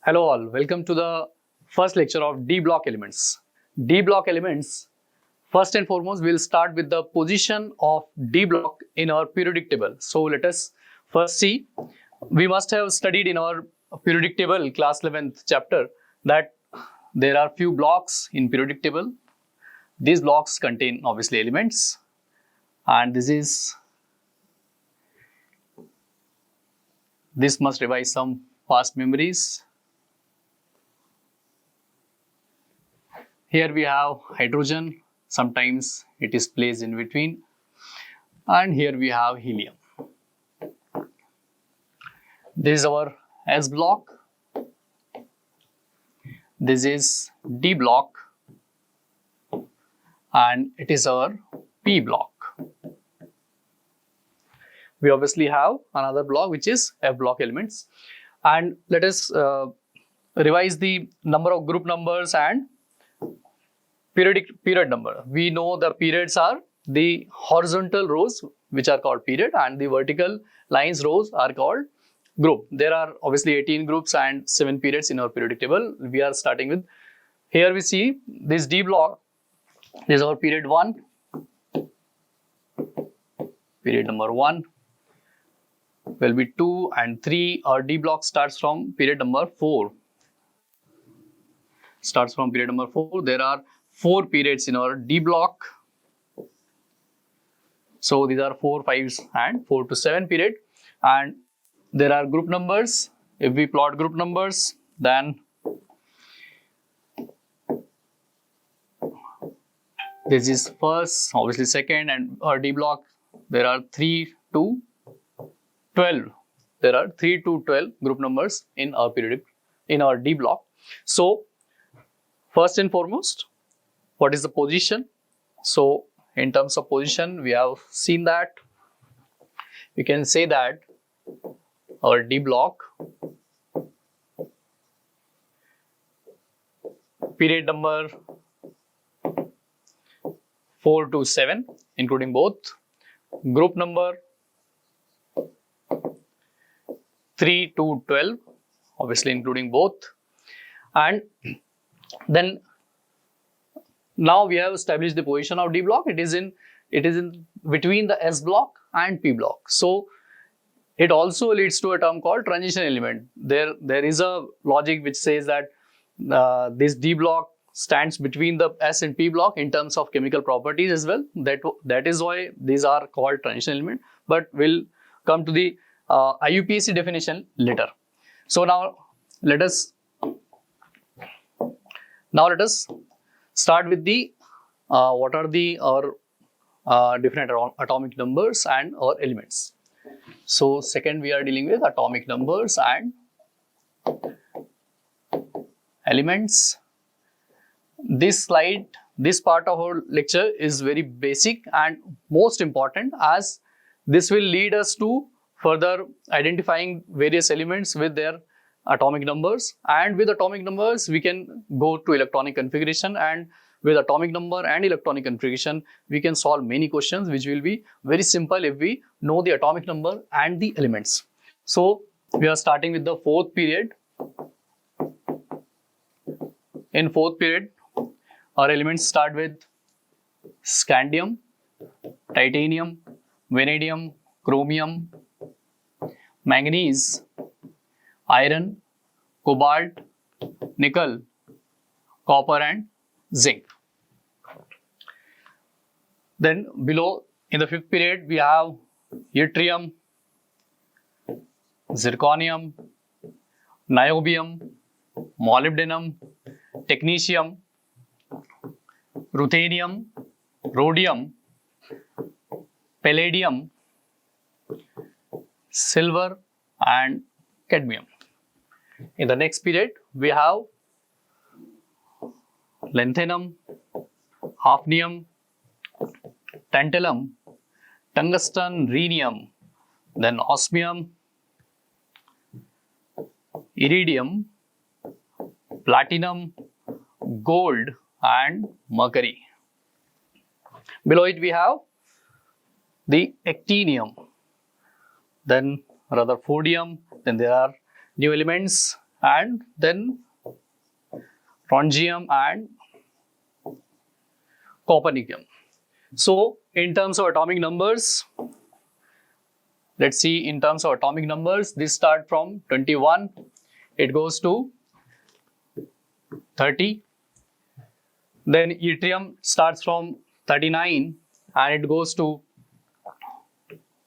Hello all, welcome to the first lecture of D block elements. D block elements, first and foremost, we'll start with the position of D block in our periodic table. So let us first see, we must have studied in our periodic table class 11th chapter that there are few blocks in periodic table. These blocks contain obviously elements, and this must revise some past memories. Here we have hydrogen, sometimes it is placed in between, and here we have helium. This is our S block, this is D block, and it is our P block. We obviously have another block which is F block elements, and let us revise the number of group numbers and period number. We know the periods are the horizontal rows which are called period, and the vertical lines rows are called group. There are obviously 18 groups and 7 periods in our periodic table. We are starting with, here we see this D block, this is our period 1, period number 1 will be 2 and 3. Our D block starts from period number 4. There are 4 periods in our D block. So these are 4, 5 and 4 to 7 period, and there are group numbers. If we plot group numbers, then this is first, obviously second, and our D block there are 3 to 12. There are 3 to 12 group numbers in our D block. So first and foremost, what is the position? So in terms of position, we have seen that we can say that our D block period number 4 to 7 including both, group number 3 to 12 obviously including both, and then now we have established the position of D block. It is in between the S block and P block. So it also leads to a term called transition element. There is a logic which says that this D block stands between the S and P block in terms of chemical properties as well. That is why these are called transition element. But we'll come to the IUPAC definition later. So now let us start with the what are our different atomic numbers and our elements. So second, we are dealing with atomic numbers and elements. This part of our lecture is very basic and most important, as this will lead us to further identifying various elements with their atomic numbers, and with atomic numbers we can go to electronic configuration, and with atomic number and electronic configuration we can solve many questions which will be very simple if we know the atomic number and the elements. So we are starting with the 4th period. In 4th period, our elements start with scandium, titanium, vanadium, chromium, manganese, iron, cobalt, nickel, copper and zinc. Then below, in the 5th period, we have yttrium, zirconium, niobium, molybdenum, technetium, ruthenium, rhodium, palladium, silver and cadmium. In the next period, we have lanthanum, hafnium, tantalum, tungsten, rhenium, then osmium, iridium, platinum, gold and mercury. Below it we have the actinium, then Rutherfordium, then there are new elements and then strontium and copernicium. So in terms of atomic numbers, let's see, in terms of atomic numbers, this start from 21, it goes to 30. Then yttrium starts from 39 and it goes to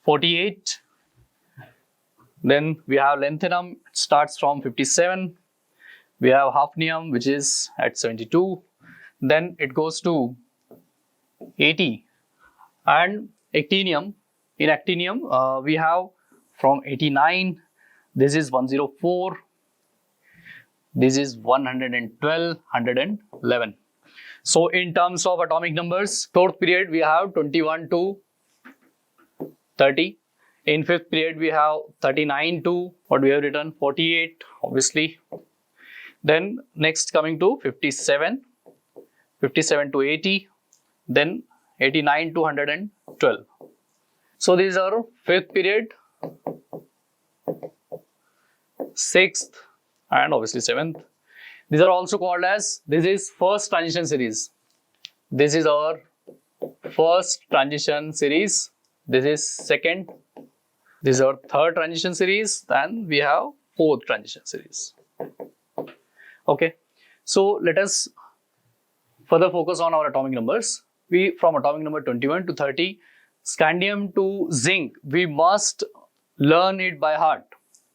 48. Then we have lanthanum, it starts from 57. We have hafnium, which is at 72. Then it goes to 80. And actinium, in actinium, we have from 89, this is 104, this is 112, 111. So in terms of atomic numbers, fourth period we have 21 to 30. In fifth period we have 39 to what we have written 48, obviously. Then next coming to 57, 57 to 80, then 89 to 112. So these are fifth period, sixth, and obviously seventh. These are also called as, this is first transition series. This is our first transition series. This is second. This is our third transition series. Then we have fourth transition series. Okay. So let us further focus on our atomic numbers. We from atomic number 21 to 30, scandium to zinc, we must learn it by heart.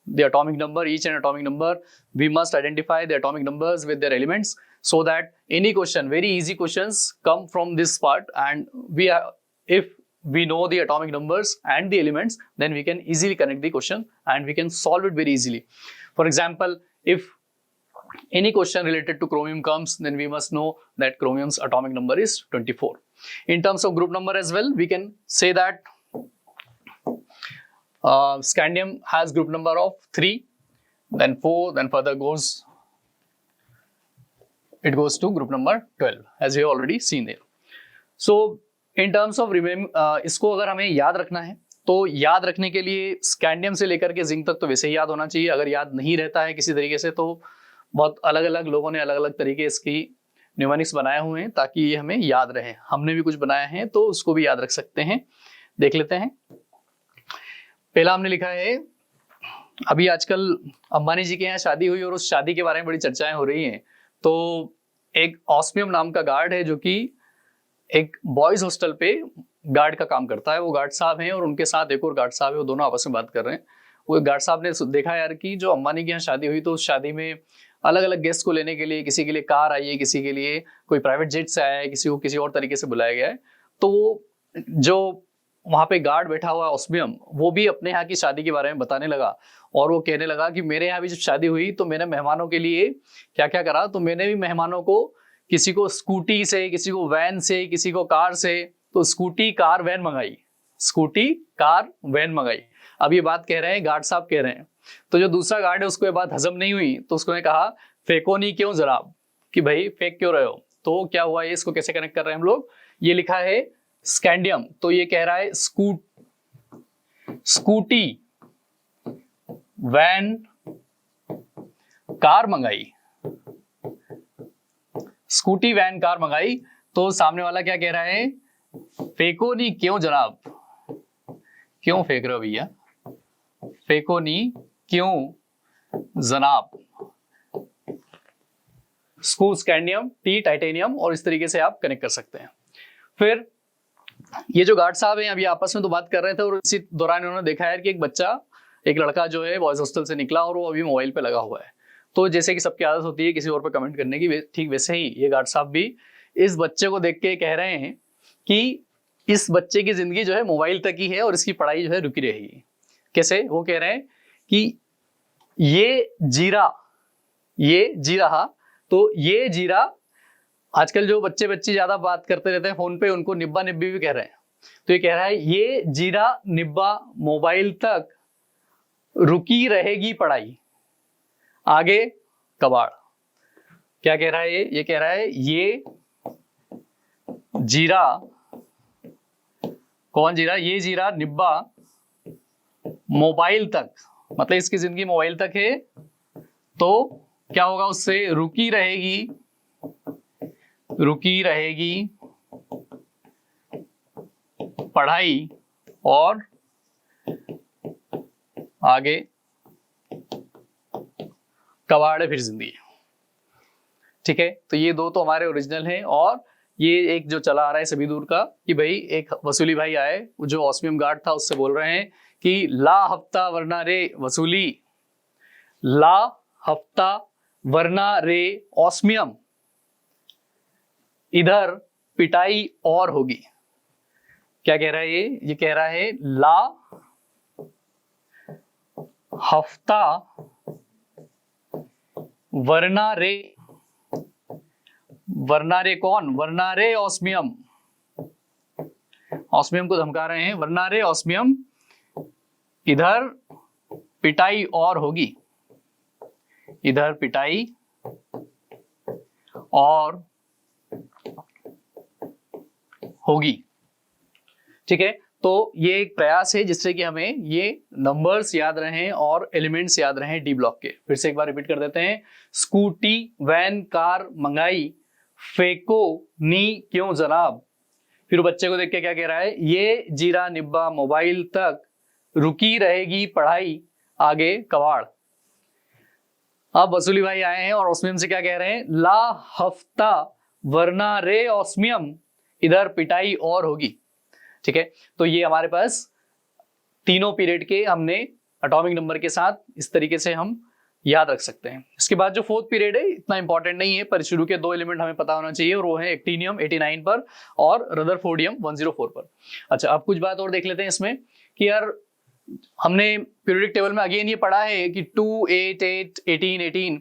The atomic number, each and atomic number, we must identify the atomic numbers with their elements, so that any question, very easy questions come from this part, and we are, if we know the atomic numbers and the elements, then we can easily connect the question and we can solve it very easily. For example, if any question related to chromium comes, then we must know that chromium's atomic number is 24. In terms of group number as well, we can say that scandium has group number of 3, then 4, then further goes, it goes to group number 12, as we have already seen there. So in terms of इसको अगर हमें याद रखना है, तो याद रखने के लिए स्कैंडियम से लेकर के जिंक तक तो वैसे ही याद होना चाहिए. अगर याद नहीं रहता है किसी तरीके से, तो बहुत अलग अलग लोगों ने अलग अलग तरीके इसकी न्यूमेरिक्स बनाए हुए हैं ताकि ये हमें याद रहे. हमने भी कुछ बनाए हैं तो उसको भी याद रख सकते हैं. देख लेते हैं. पहला हमने लिखा है, अभी आजकल अंबानी जी के यहाँ शादी हुई और उस शादी के बारे में बड़ी चर्चाएं हो रही हैं. तो एक ऑस्मियम नाम का गार्ड है जो कि एक बॉयज हॉस्टल पे गार्ड का काम करता है. वो गार्ड साहब हैं और उनके साथ एक और गार्ड साहब है, वो दोनों आपस में बात कर रहे हैं. वो गार्ड साहब ने देखा यार कि जो अंबानी के यहाँ शादी हुई तो उस शादी में अलग अलग गेस्ट को लेने के लिए किसी के लिए कार आई है, किसी के लिए कोई प्राइवेट जेट से आया है, किसी को किसी और तरीके से बुलाया गया है. तो वो जो वहां पे गार्ड बैठा हुआ ऑस्मियम, वो भी अपने यहाँ की शादी के बारे में बताने लगा और वो कहने लगा कि मेरे यहाँ भी जब शादी हुई तो मैंने मेहमानों के लिए क्या क्या करा. तो मैंने भी मेहमानों को, किसी को स्कूटी से, किसी को वैन से, किसी को कार से, तो स्कूटी कार वैन मंगाई, स्कूटी कार वैन मंगाई. अब ये बात कह रहे हैं गार्ड साहब कह रहे हैं. तो जो दूसरा गार्ड है उसको ये बात हजम नहीं हुई, तो उसको कहा फेंको नहीं क्यों जनाब, कि भाई फेंक क्यों रहे हो. तो क्या हुआ, ये इसको कैसे कनेक्ट कर रहे हैं हम लोग. ये लिखा है स्कैंडियम, तो ये कह रहा है स्कूटी वैन कार मंगाई, स्कूटी वैन कार मंगाई. तो सामने वाला क्या कह रहा है, फेंको नहीं क्यों जनाब, क्यों फेंक रहे हो भैया, फेंको नहीं क्यों जनाब. स्कैंडियम, टी टाइटेनियम, और इस तरीके से आप कनेक्ट कर सकते हैं. फिर ये जो गार्ड साहब हैं अभी आपस में तो बात कर रहे थे और इसी दौरान उन्होंने देखा है कि एक लड़का जो है बॉयज हॉस्टल से निकला और वो अभी मोबाइल पे लगा हुआ है. तो जैसे कि सबकी आदत होती है किसी और पे कमेंट करने की, ठीक वैसे ही ये गार्ड साहब भी इस बच्चे को देख के कह रहे हैं कि इस बच्चे की जिंदगी जो है मोबाइल तक ही है और इसकी पढ़ाई जो है रुकी रहेगी. कैसे, वो कह रहे हैं कि ये जी रहा, तो ये जीरा, आजकल जो बच्चे ज्यादा बात करते रहते हैं फोन पे, उनको निब्बा निब्बी भी कह रहे हैं. तो ये कह रहा है ये जीरा निब्बा मोबाइल तक रुकी रहेगी पढ़ाई, आगे कबाड़. क्या कह रहा है ये कह रहा है ये जीरा, कौन जीरा, ये जीरा निब्बा मोबाइल तक, मतलब इसकी जिंदगी मोबाइल तक है, तो क्या होगा उससे, रुकी रहेगी पढ़ाई और आगे कबाड़ है फिर जिंदगी। ठीक है, तो ये दो तो हमारे ओरिजिनल हैं। और ये एक जो चला आ रहा है सभी दूर का कि भाई एक वसूली भाई आए, जो ऑस्मियम गार्ड था उससे बोल रहे हैं कि ला हफ्ता वरना रे वसूली, ला हफ्ता वरना रे ऑस्मियम, इधर पिटाई और होगी। क्या कह रहा है ये कह रहा है ला हफ्ता वरना रे कौन, वरना रे ऑस्मियम, ऑस्मियम को धमका रहे हैं, वरना रे ऑस्मियम, इधर पिटाई और होगी, इधर पिटाई और होगी। ठीक है, तो ये एक प्रयास है जिससे कि हमें ये नंबर्स याद रहें और एलिमेंट्स याद रहें डी ब्लॉक के। फिर से एक बार रिपीट कर देते हैं, स्कूटी वैन कार मंगाई, फेंको नी क्यों जनाब। फिर बच्चे को देख के क्या कह रहा है, ये जीरा निब्बा मोबाइल तक, रुकी रहेगी पढ़ाई आगे कबाड़। अब वसूली भाई आए हैं और ऑस्मियम से क्या कह रहे हैं, ला हफ्ता वरना रे ऑस्मियम, इधर पिटाई और होगी। ठीक है, तो ये हमारे पास तीनों पीरियड के हमने एटॉमिक नंबर के साथ इस तरीके से हम याद रख सकते हैं। इसके बाद जो फोर्थ पीरियड है इतना इंपॉर्टेंट नहीं है, पर शुरू के दो एलिमेंट हमें पता होना चाहिए और वो है एक्टिनियम 89 पर और रदरफोर्डियम 104 पर। अच्छा, अब कुछ बात और देख लेते हैं इसमें कि यार हमने पीरियोडिक टेबल में अगेन ये पढ़ा है कि 2, 8, 8, 18, 18,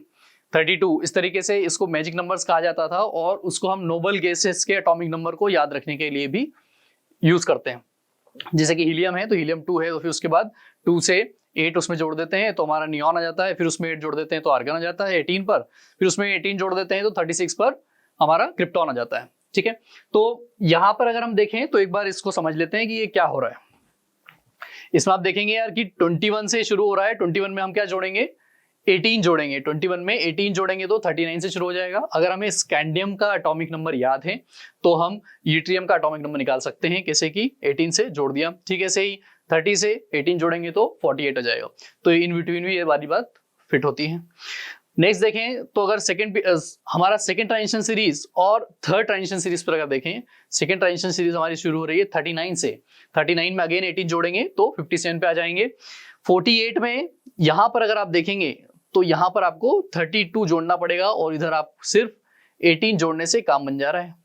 32 इस तरीके से इसको मैजिक नंबर्स कहा जाता था और उसको हम नोबल गैसेस के एटॉमिक नंबर को याद रखने के लिए भी यूज करते हैं। जैसे कि हीलियम है तो हीलियम 2 है, तो फिर उसके बाद 2 से 8 उसमें जोड़ देते हैं तो हमारा नियॉन आ जाता है, फिर उसमें 8 जोड़ देते हैं तो आर्गन आ जाता है 18 पर, फिर उसमें 18 जोड़ देते हैं तो 36 पर हमारा क्रिप्टॉन आ जाता है। ठीक है, तो यहां पर अगर हम देखें तो एक बार इसको समझ लेते हैं कि ये क्या हो रहा है। इसमें आप देखेंगे यार कि 21 से शुरू हो रहा है, 21 में हम क्या जोड़ेंगे, 18 जोड़ेंगे, 21 में 18 जोड़ेंगे तो 39 से शुरू हो जाएगा। अगर हमें स्कैंडियम का एटॉमिक नंबर याद है तो हम यूट्रियम का एटॉमिक नंबर निकाल सकते हैं, कैसे कि 18 से जोड़ दिया। ठीक है, ऐसे ही 30 से 18 जोड़ेंगे तो 48 आ जाएगा। तो इन बिटवीन भी ये वाली बात फिट होती है। नेक्स्ट देखें तो अगर हमारा सेकंड ट्रांजिशन सीरीज और थर्ड ट्रांजिशन सीरीज पर अगर देखें, सेकंड ट्रांजिशन सीरीज हमारी शुरू हो रही है 39 से, 39 में अगेन 18 जोड़ेंगे तो 57 पे आ जाएंगे। 48 में यहां पर अगर आप देखेंगे तो यहां पर आपको 32 जोड़ना पड़ेगा और इधर आप सिर्फ 18 जोड़ने से काम बन जा रहा है।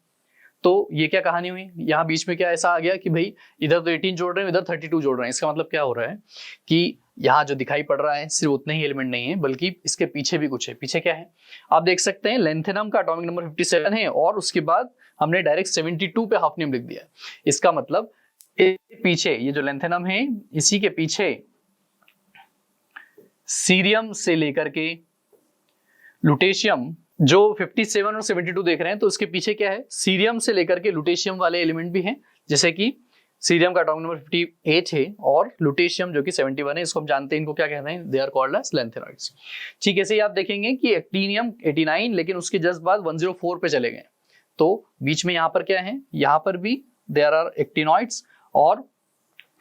तो ये क्या कहानी हुई, यहाँ बीच में क्या ऐसा आ गया कि भाई इधर तो 18 जोड़ रहे हैं, इधर 32 जोड़ रहे हैं। इसका मतलब क्या हो रहा है कि यहाँ जो दिखाई पड़ रहा है सिर्फ उतने ही एलिमेंट नहीं है बल्कि इसके पीछे भी कुछ है। पीछे क्या है आप देख सकते हैं, लेंथेनम का एटॉमिक नंबर 57 है और उसके बाद हमने डायरेक्ट 72 पे हाफनियम लिख दिया। इसका मतलब पीछे ये जो लेंथेनम है इसी के पीछे सीरियम से लेकर के लुटेशियम, जो 57 और 72 देख रहे हैं तो उसके पीछे क्या है, सीरियम से लेकर के लुटेशियम वाले एलिमेंट भी हैं। जैसे कि सीरियम का एटॉमिक नंबर 58 है और लुटेशियम जो कि 71 है, इसको हम जानते हैं, इनको क्या कहते हैं, they are called as lanthanoids. ठीक है, ऐसे ही आप देखेंगे कि एक्टिनियम 89 लेकिन उसके जस्ट बाद 104 पे चले गए, तो बीच में यहाँ पर क्या है, यहाँ पर भी देयर आर एक्टिनॉइड्स और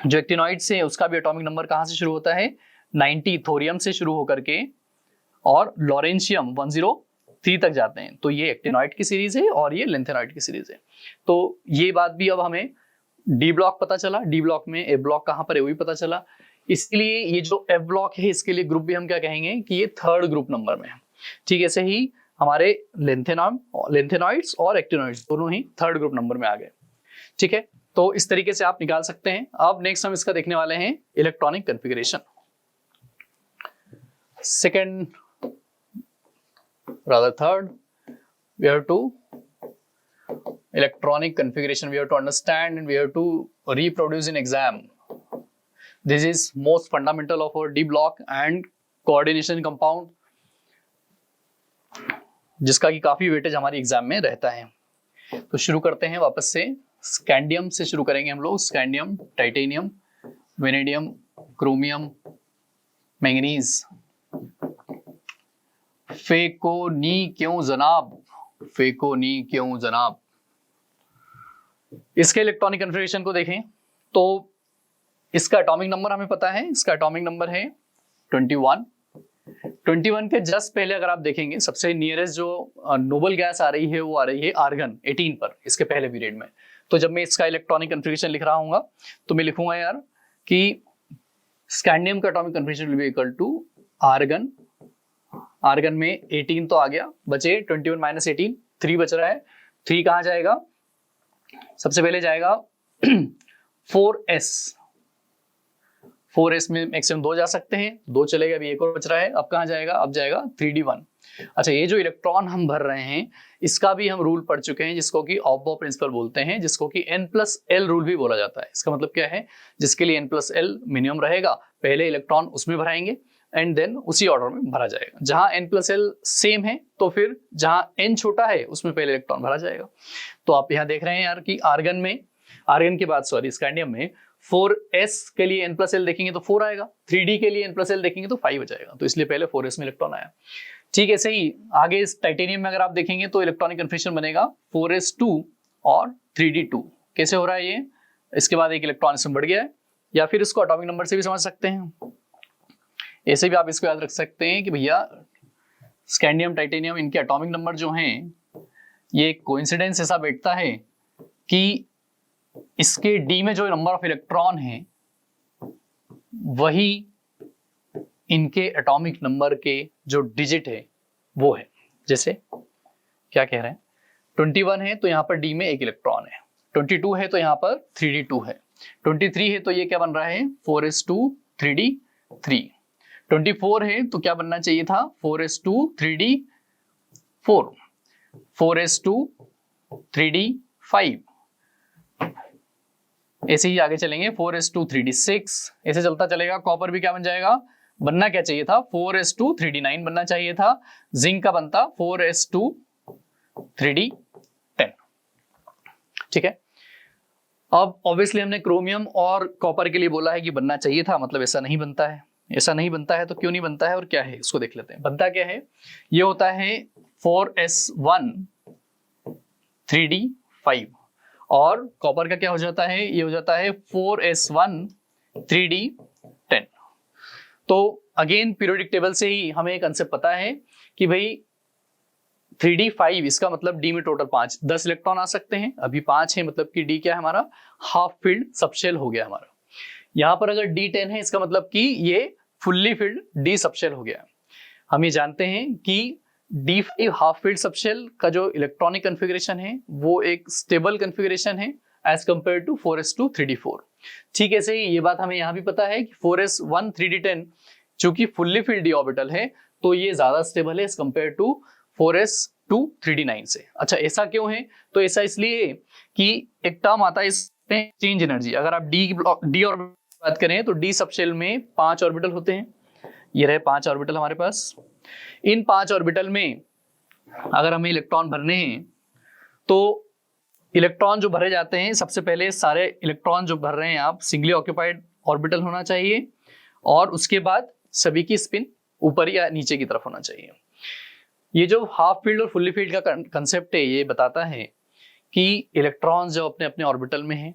जो एक्टिनॉइड्स है उसका भी एटॉमिक नंबर कहाँ से शुरू होता है, 90 थोरियम से शुरू होकर के और लॉरेंशियम 103 तक जाते हैं। तो ये एक्टिनॉइड की सीरीज है और ये लेंथेनॉइड की सीरीज है। तो ये बात भी अब हमें डी ब्लॉक पता चला, डी ब्लॉक में ए ब्लॉक कहाँ पर है वो भी पता चला। इसलिए ये जो एफ ब्लॉक है इसके लिए ग्रुप भी हम क्या कहेंगे कि ये थर्ड ग्रुप नंबर में है। ठीक है, ऐसे ही हमारे लेंथेनॉइड्स और एक्टिनॉइड्स दोनों ही थर्ड ग्रुप नंबर में आ गए। ठीक है, तो इस तरीके से आप निकाल सकते हैं। अब नेक्स्ट हम इसका देखने वाले हैं electronic configuration. Second, rather third, we have to electronic configuration we have to understand and we have to reproduce in exam. This is most fundamental of our D block and coordination compound, जिसका कि काफी weightage हमारी exam में रहता है। तो शुरू करते हैं वापस से, स्कैंडियम से शुरू करेंगे हम लोग। Scandium, titanium, vanadium, chromium, manganese, फेकोनी क्यों जनाब, फेकोनी क्यों जनाब। इसके इलेक्ट्रॉनिक कन्फिगरेशन को देखें तो इसका एटॉमिक नंबर हमें पता है, इसका एटॉमिक नंबर है 21। 21 के जस्ट पहले अगर आप देखेंगे सबसे नियरेस्ट जो नोबल गैस आ रही है वो आ रही है आर्गन 18 पर, इसके पहले पीरियड में। तो जब मैं इसका इलेक्ट्रॉनिक कन्फिगरेशन लिख रहा हूँ तो मैं लिखूंगा यार कि स्कैंडियम का atomic configuration will be equal to argon, argon में 18 तो आ गया, बचे 21 माइनस 18, 3 बच रहा है। 3 कहाँ जाएगा, सबसे पहले जाएगा 4s, 4s में मैक्सिमम 2 जा सकते हैं, 2 चलेगा, अभी एक और बच रहा है। अब कहाँ जाएगा, अब जाएगा 3d1। अच्छा, ये जो इलेक्ट्रॉन हम भर रहे हैं इसका भी हम रूल पढ़ चुके हैं जिसको कि ऑफ-बॉ प्रिंसिपल बोलते हैं, जिसको कि n+l रूल भी बोला जाता है। इसका मतलब क्या है, जिसके लिए n+l मिनिमम रहेगा पहले इलेक्ट्रॉन उसमें भराएंगे एंड देन उसी ऑर्डर में भरा जाएगा। जहां n+l सेम है तो फिर जहां n छोटा है उसमें पहले इलेक्ट्रॉन भरा जाएगा। तो आप यहाँ देख रहे हैं यार कि आर्गन में, आर्गन के बाद सॉरी स्कैंडियम में 4s के लिए n+l देखेंगे तो 4 आएगा, 3d के लिए n+l देखेंगे तो 5 जाएगा, तो इसलिए पहले 4s में इलेक्ट्रॉन आया। ठीक है, ऐसे ही आगे इस टाइटेनियम में अगर आप देखेंगे तो इलेक्ट्रॉनिक कन्फिगरेशन बनेगा 4s2 और 3d2। कैसे हो रहा है ये, इसके बाद एक इलेक्ट्रॉन इसमें बढ़ गया है, या फिर इसको एटॉमिक नंबर से भी समझ सकते हैं। ऐसे भी आप इसको याद रख सकते हैं कि भैया स्कैंडियम टाइटेनियम इनके एटॉमिक नंबर जो हैं ये कोइंसिडेंस ऐसा बैठता है कि इसके डी में जो नंबर ऑफ इलेक्ट्रॉन है वही इनके एटॉमिक नंबर के जो डिजिट है वो है। जैसे क्या कह रहे हैं, 21 है तो यहाँ पर डी में एक इलेक्ट्रॉन है, 22 है तो यहाँ पर 3d2 है, 23 है तो ये क्या बन रहा है 4s2 3d3, 24 है तो क्या बनना चाहिए था 4s2 3d4, 4s2 3d5, ऐसे ही आगे चलेंगे 4s2 3d6, ऐसे चलता चलेगा। कॉपर भी क्या बन जाएगा, बनना क्या चाहिए था 4s2 3d9 बनना चाहिए था, जिंक का बनता 4s2 3d10। ठीक है, अब ऑब्वियसली हमने क्रोमियम और कॉपर के लिए बोला है कि बनना चाहिए था, मतलब ऐसा नहीं बनता है। ऐसा नहीं बनता है तो क्यों नहीं बनता है और क्या है इसको देख लेते हैं। बनता क्या है, ये होता है 4s1 3d5 और कॉपर का क्या हो जाता है, ये हो जाता है 4s1 3d10। तो अगेन पीरियोडिक टेबल से ही हमें एक कंसेप्ट पता है कि भाई 3d5 इसका मतलब डी में टोटल 10 इलेक्ट्रॉन आ सकते हैं, अभी 5 है, मतलब कि डी क्या है हमारा हाफ फिल्ड सबशेल हो गया हमारा। यहां पर अगर d10 है इसका मतलब कि ये फुल्ली फिल्ड डी सबशेल हो गया। हम ये जानते हैं कि d5 हाफ फिल्ड सबशेल का जो इलेक्ट्रॉनिक कन्फिगरेशन है वो एक स्टेबल कन्फिगरेशन है as compare to 4s2 3d4। ठीक है, सही, ये बात हमें यहां भी पता है कि 4s1 3d10 चूंकि फुल्ली फिल्ड डी ऑर्बिटल है तो ये ज्यादा स्टेबल है as compare to 4s2 3d9 से। अच्छा, ऐसा क्यों है, तो ऐसा इसलिए कि एक टर्म आता है इसमें एक्सचेंज एनर्जी। अगर आप डी ऑर्बिटल बात करें तो डी सबशेल में 5 ऑर्बिटल होते हैं, ये रहे 5 ऑर्बिटल हमारे पास। इन 5 ऑर्बिटल में अगर हमें इलेक्ट्रॉन भरने हैं तो इलेक्ट्रॉन जो भरे जाते हैं, सबसे पहले सारे इलेक्ट्रॉन जो भर रहे हैं आप सिंगली ऑक्यूपाइड ऑर्बिटल होना चाहिए और उसके बाद सभी की स्पिन ऊपर या नीचे की तरफ होना चाहिए। ये जो हाफ फील्ड और फुल्ली फील्ड का कंसेप्ट है ये बताता है कि इलेक्ट्रॉन्स जो अपने अपने ऑर्बिटल में हैं,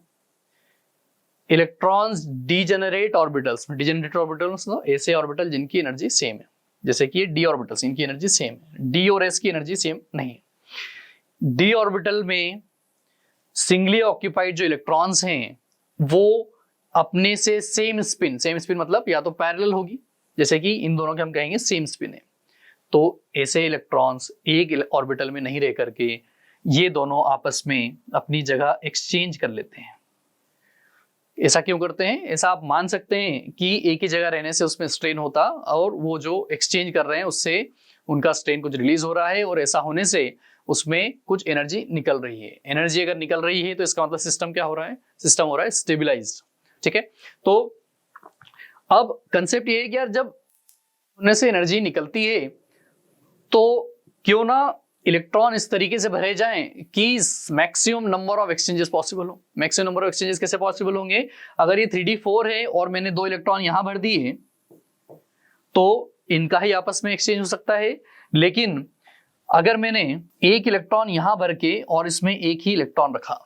इलेक्ट्रॉन्स डीजेनरेट ऑर्बिटल्स में, डीजेनरेट ऑर्बिटल्स ऐसे ऑर्बिटल जिनकी एनर्जी सेम है, जैसे कि डी ऑर्बिटल्स, इनकी एनर्जी सेम है, डी और एस की एनर्जी सेम नहीं। डी ऑर्बिटल में सिंगली ऑक्यूपाइड जो इलेक्ट्रॉन्स हैं वो अपने से सेम स्पिन मतलब या तो पैरेलल होगी, जैसे कि इन दोनों के हम कहेंगे सेम स्पिन है, तो ऐसे इलेक्ट्रॉन्स एक ऑर्बिटल में नहीं रह करके ये दोनों आपस में अपनी जगह एक्सचेंज कर लेते हैं। ऐसा क्यों करते हैं, ऐसा आप मान सकते हैं कि एक ही जगह रहने से उसमें स्ट्रेन होता और वो जो एक्सचेंज कर रहे हैं उससे उनका स्ट्रेन कुछ रिलीज हो रहा है और ऐसा होने से उसमें कुछ एनर्जी निकल रही है। एनर्जी अगर निकल रही है तो इसका मतलब सिस्टम क्या हो रहा है, सिस्टम हो रहा है स्टेबिलाइज्ड। ठीक है, तो अब कंसेप्ट ये है कि यार जब उनमें से एनर्जी निकलती है तो क्यों ना इलेक्ट्रॉन इस तरीके से भरे जाएं कि maximum number of exchanges possible हो। मैक्सिमम नंबर ऑफ एक्सचेंजेस कैसे पॉसिबल होंगे, अगर ये 3d4 है और मैंने 2 इलेक्ट्रॉन यहां भर दिए तो इनका ही आपस में एक्सचेंज हो सकता है, लेकिन अगर मैंने एक इलेक्ट्रॉन यहां भर के और इसमें एक ही इलेक्ट्रॉन रखा,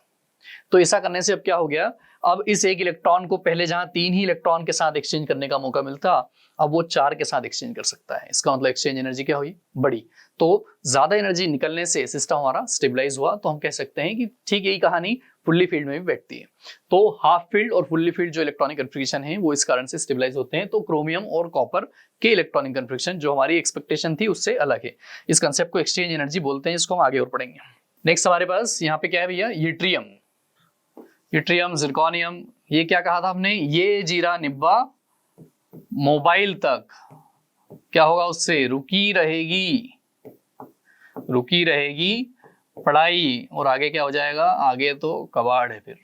तो ऐसा करने से अब क्या हो गया, अब इस एक इलेक्ट्रॉन को पहले जहां 3 ही इलेक्ट्रॉन के साथ एक्सचेंज करने का मौका मिलता, अब वो 4 के साथ एक्सचेंज कर सकता है। इसका मतलब एक्सचेंज एनर्जी क्या हुई, बड़ी। तो ज्यादा एनर्जी निकलने से सिस्टम हमारा स्टेबलाइज हुआ। तो हम कह सकते हैं कि ठीक यही कहानी फुल्ली फील्ड में भी बैठती है। तो हाफ फील्ड और फुल्ली फील्ड जो इलेक्ट्रॉनिक कन्फिगरेशन है वो इस कारण से स्टेबलाइज होते हैं। तो क्रोमियम और कॉपर के इलेक्ट्रॉनिक कन्फिगरेशन जो हमारी एक्सपेक्टेशन थी उससे अलग है। इस कंसेप्ट को एक्सचेंज एनर्जी बोलते हैं, इसको हम आगे और पढ़ेंगे। नेक्स्ट हमारे पास यहाँ पे क्या है भैया, यूट्रियम। यूट्रियम, जिरकोनियम, ये क्या कहा था हमने, ये जीरा निब्बा मोबाइल तक क्या होगा, उससे रुकी रहेगी पढ़ाई, और आगे क्या हो जाएगा, आगे तो कबाड़ है फिर।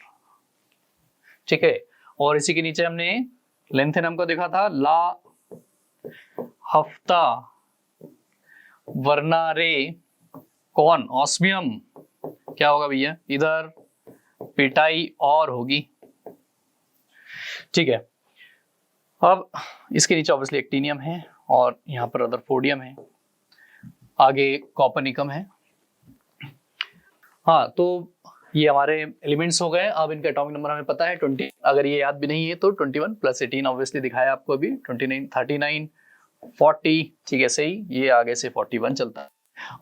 ठीक है। और इसी के नीचे हमने लेंथेनम को देखा था, ला हफ्ता वर्नारे कौन, ऑस्मियम, क्या होगा भैया, इधर पिटाई और होगी। ठीक है। अब इसके नीचे ऑब्वियसली एक्टिनियम है और यहाँ पर रदरफोर्डियम है, आगे कॉपरनिकम है। हाँ, तो ये हमारे एलिमेंट्स हो गए। अब इनका एटॉमिक नंबर हमें पता है 20, अगर ये याद भी नहीं है तो 21 + 18 ऑब्वियसली दिखाया आपको अभी, 29, 39, 40। ठीक है, सही, ये आगे से 41 चलता है।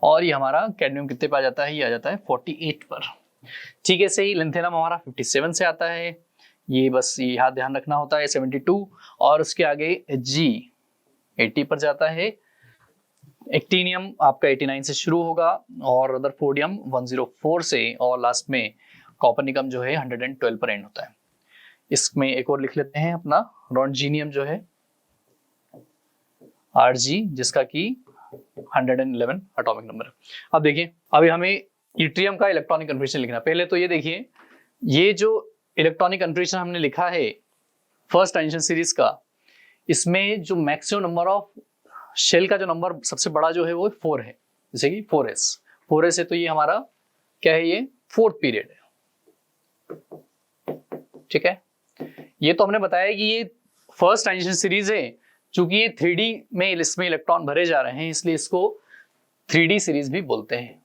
और ये हमारा कैडमियम कितने पे आ जाता है, ये आ जाता है 48 पर। ठीक है, सही। लिंथेनम हमारा 57 से आता है, ये बस ये याद ध्यान रखना होता है, 72। और उसके आगे जी 80 पर जाता है। एक्टिनियम आपका 89 से शुरू होगा और रदरफोर्डियम 104 से, और लास्ट में कॉपरनिकम जो है 112 पर एंड होता है। इसमें एक और लिख लेते हैं अपना रोंजीनियम जो है Rg, जिसका कि 111 एटॉमिक नंबर है। अब देखिए, अभी हमें यूट्रियम का इलेक्ट्रॉनिक कन्फिगरेशन लिखना। पहले तो ये देखिए, ये जो इलेक्ट्रॉनिक कन्फिगरेशन हमने लिखा है फर्स्ट ट्रांजिशन सीरीज का, इसमें जो मैक्सिमम नंबर ऑफ शेल का जो नंबर सबसे बड़ा जो है वो 4 है, जैसे कि 4s है। तो ये हमारा क्या है, ये 4th पीरियड है। ठीक है, ये तो हमने बताया कि ये फर्स्ट ट्रांजिशन सीरीज है। चूंकि ये 3D में इसमें इलेक्ट्रॉन भरे जा रहे हैं, इसलिए इसको 3D सीरीज भी बोलते हैं।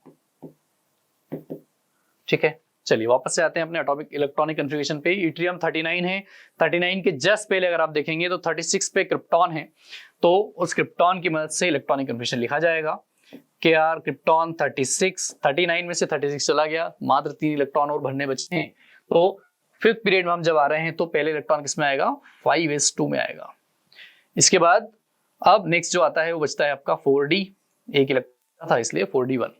ठीक है, चलिए वापस से आते हैं अपने एटॉमिक इलेक्ट्रॉनिक कन्फिगरेशन पे। यूट्रियम 39 है, 39 के जस्ट पहले अगर आप देखेंगे तो 36 पे क्रिप्टॉन है, तो उस क्रिप्टॉन की मदद से इलेक्ट्रॉनिक कन्फिगरेशन लिखा जाएगा। Kr क्रिप्टॉन 36, 39 में से 36 चला गया, मात्र 3 इलेक्ट्रॉन और भरने बचे हैं। तो 5th पीरियड में हम जब आ रहे हैं तो पहले इलेक्ट्रॉन किसमें आएगा, 5s2 में आएगा। इसके बाद अब नेक्स्ट जो आता है वो बचता है आपका 4d, एक इलेक्ट्रॉन था इसलिए 4d1।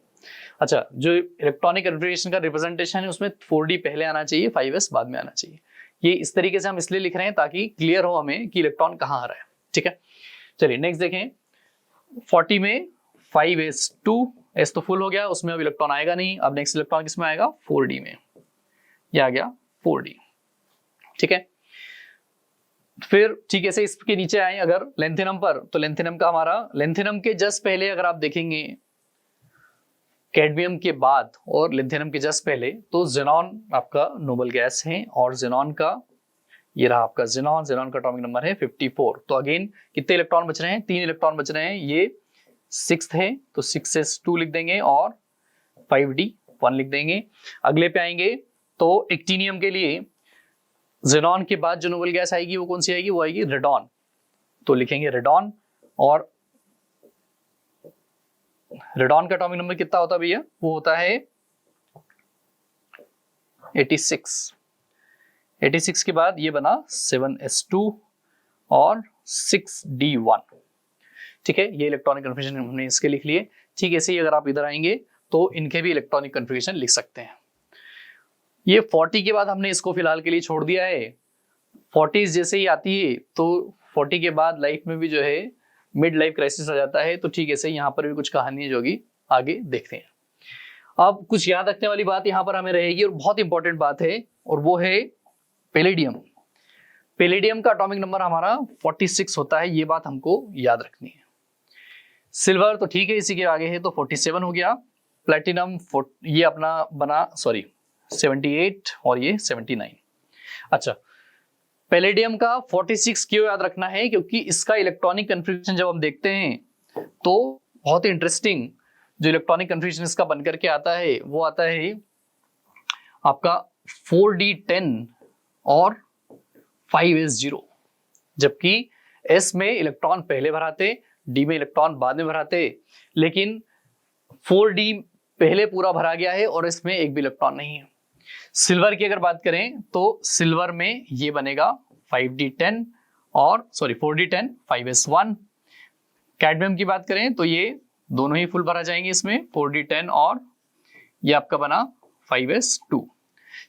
अच्छा, जो इलेक्ट्रॉनिक कन्फिगरेशन का रिप्रेजेंटेशन है उसमें 4d पहले आना चाहिए, 5s बाद में आना चाहिए। ये इस तरीके से हम इसलिए लिख रहे हैं ताकि क्लियर हो हमें कि इलेक्ट्रॉन कहाँ आ रहा है। ठीक है, चलिए नेक्स्ट देखें। 40 में 5s2, s तो फुल हो गया, उसमें अब इलेक्ट्रॉन आएगा नहीं। अब नेक्स्ट इलेक्ट्रॉन किसमें आएगा, 4d में, ये आ गया 4d। ठीक है, फिर ठीक है से इसके नीचे आए अगर लेंथेनम पर, तो लेंथेनम का हमारा, लेंथेनम के जस्ट पहले अगर आप देखेंगे कैडमियम के बाद और लेंथेनम के जस्ट पहले, तो जेनॉन आपका नोबल गैस है। और जेनॉन का ये रहा आपका जेनॉन, जेनॉन का एटॉमिक नंबर है 54। तो अगेन कितने इलेक्ट्रॉन बच रहे हैं, 3 इलेक्ट्रॉन बच रहे हैं। ये 6th है तो 6s2 लिख देंगे और 5d1 लिख देंगे। अगले पे आएंगे तो एक्टिनियम के लिए जेनॉन के बाद जो नोबल गैस आएगी वो कौन सी आएगी, वो आएगी रेडॉन। तो लिखेंगे रेडॉन, और रेडॉन का एटॉमिक नंबर कितना होता है भैया, वो होता है 86। 86 के बाद ये बना 7s2 और 6d1। ठीक है, ये इलेक्ट्रॉनिक कन्फिगरेशन हमने इसके लिख लिए। ठीक है, ऐसे ही अगर आप इधर आएंगे तो इनके भी इलेक्ट्रॉनिक कन्फिगरेशन लिख सकते हैं। ये 40 के बाद हमने इसको फिलहाल के लिए छोड़ दिया है। 40 जैसे ही आती है तो 40 के बाद लाइफ में भी जो है मिड लाइफ क्राइसिस आ जाता है। तो ठीक है, सही, यहाँ पर भी कुछ कहानी है जो कि आगे देखते हैं। अब कुछ याद रखने वाली बात यहाँ पर हमें रहेगी और बहुत इंपॉर्टेंट बात है, और वो है पैलेडियम। पैलेडियम का एटॉमिक नंबर हमारा 46 होता है, ये बात हमको याद रखनी है। सिल्वर तो ठीक है, इसी के आगे है तो 47 हो गया। प्लेटिनम ये अपना बना 78 और ये 79। अच्छा, पैलेडियम का 46 क्यों याद रखना है, क्योंकि इसका इलेक्ट्रॉनिक कन्फिगरेशन जब हम देखते हैं तो बहुत ही इंटरेस्टिंग जो इलेक्ट्रॉनिक कन्फिग्रेशन इसका बन करके आता है वो आता है आपका 4d10 और 5s0, जबकि s में इलेक्ट्रॉन पहले भराते, d में इलेक्ट्रॉन बाद में भराते, लेकिन 4d पहले पूरा भरा गया है और इसमें एक भी इलेक्ट्रॉन नहीं है। सिल्वर की अगर बात करें तो सिल्वर में ये बनेगा 5d10 और 4d10 5s1। कैडमियम की बात करें तो ये दोनों ही फुल भरा जाएंगे इसमें, 4d10 और ये आपका बना 5s2।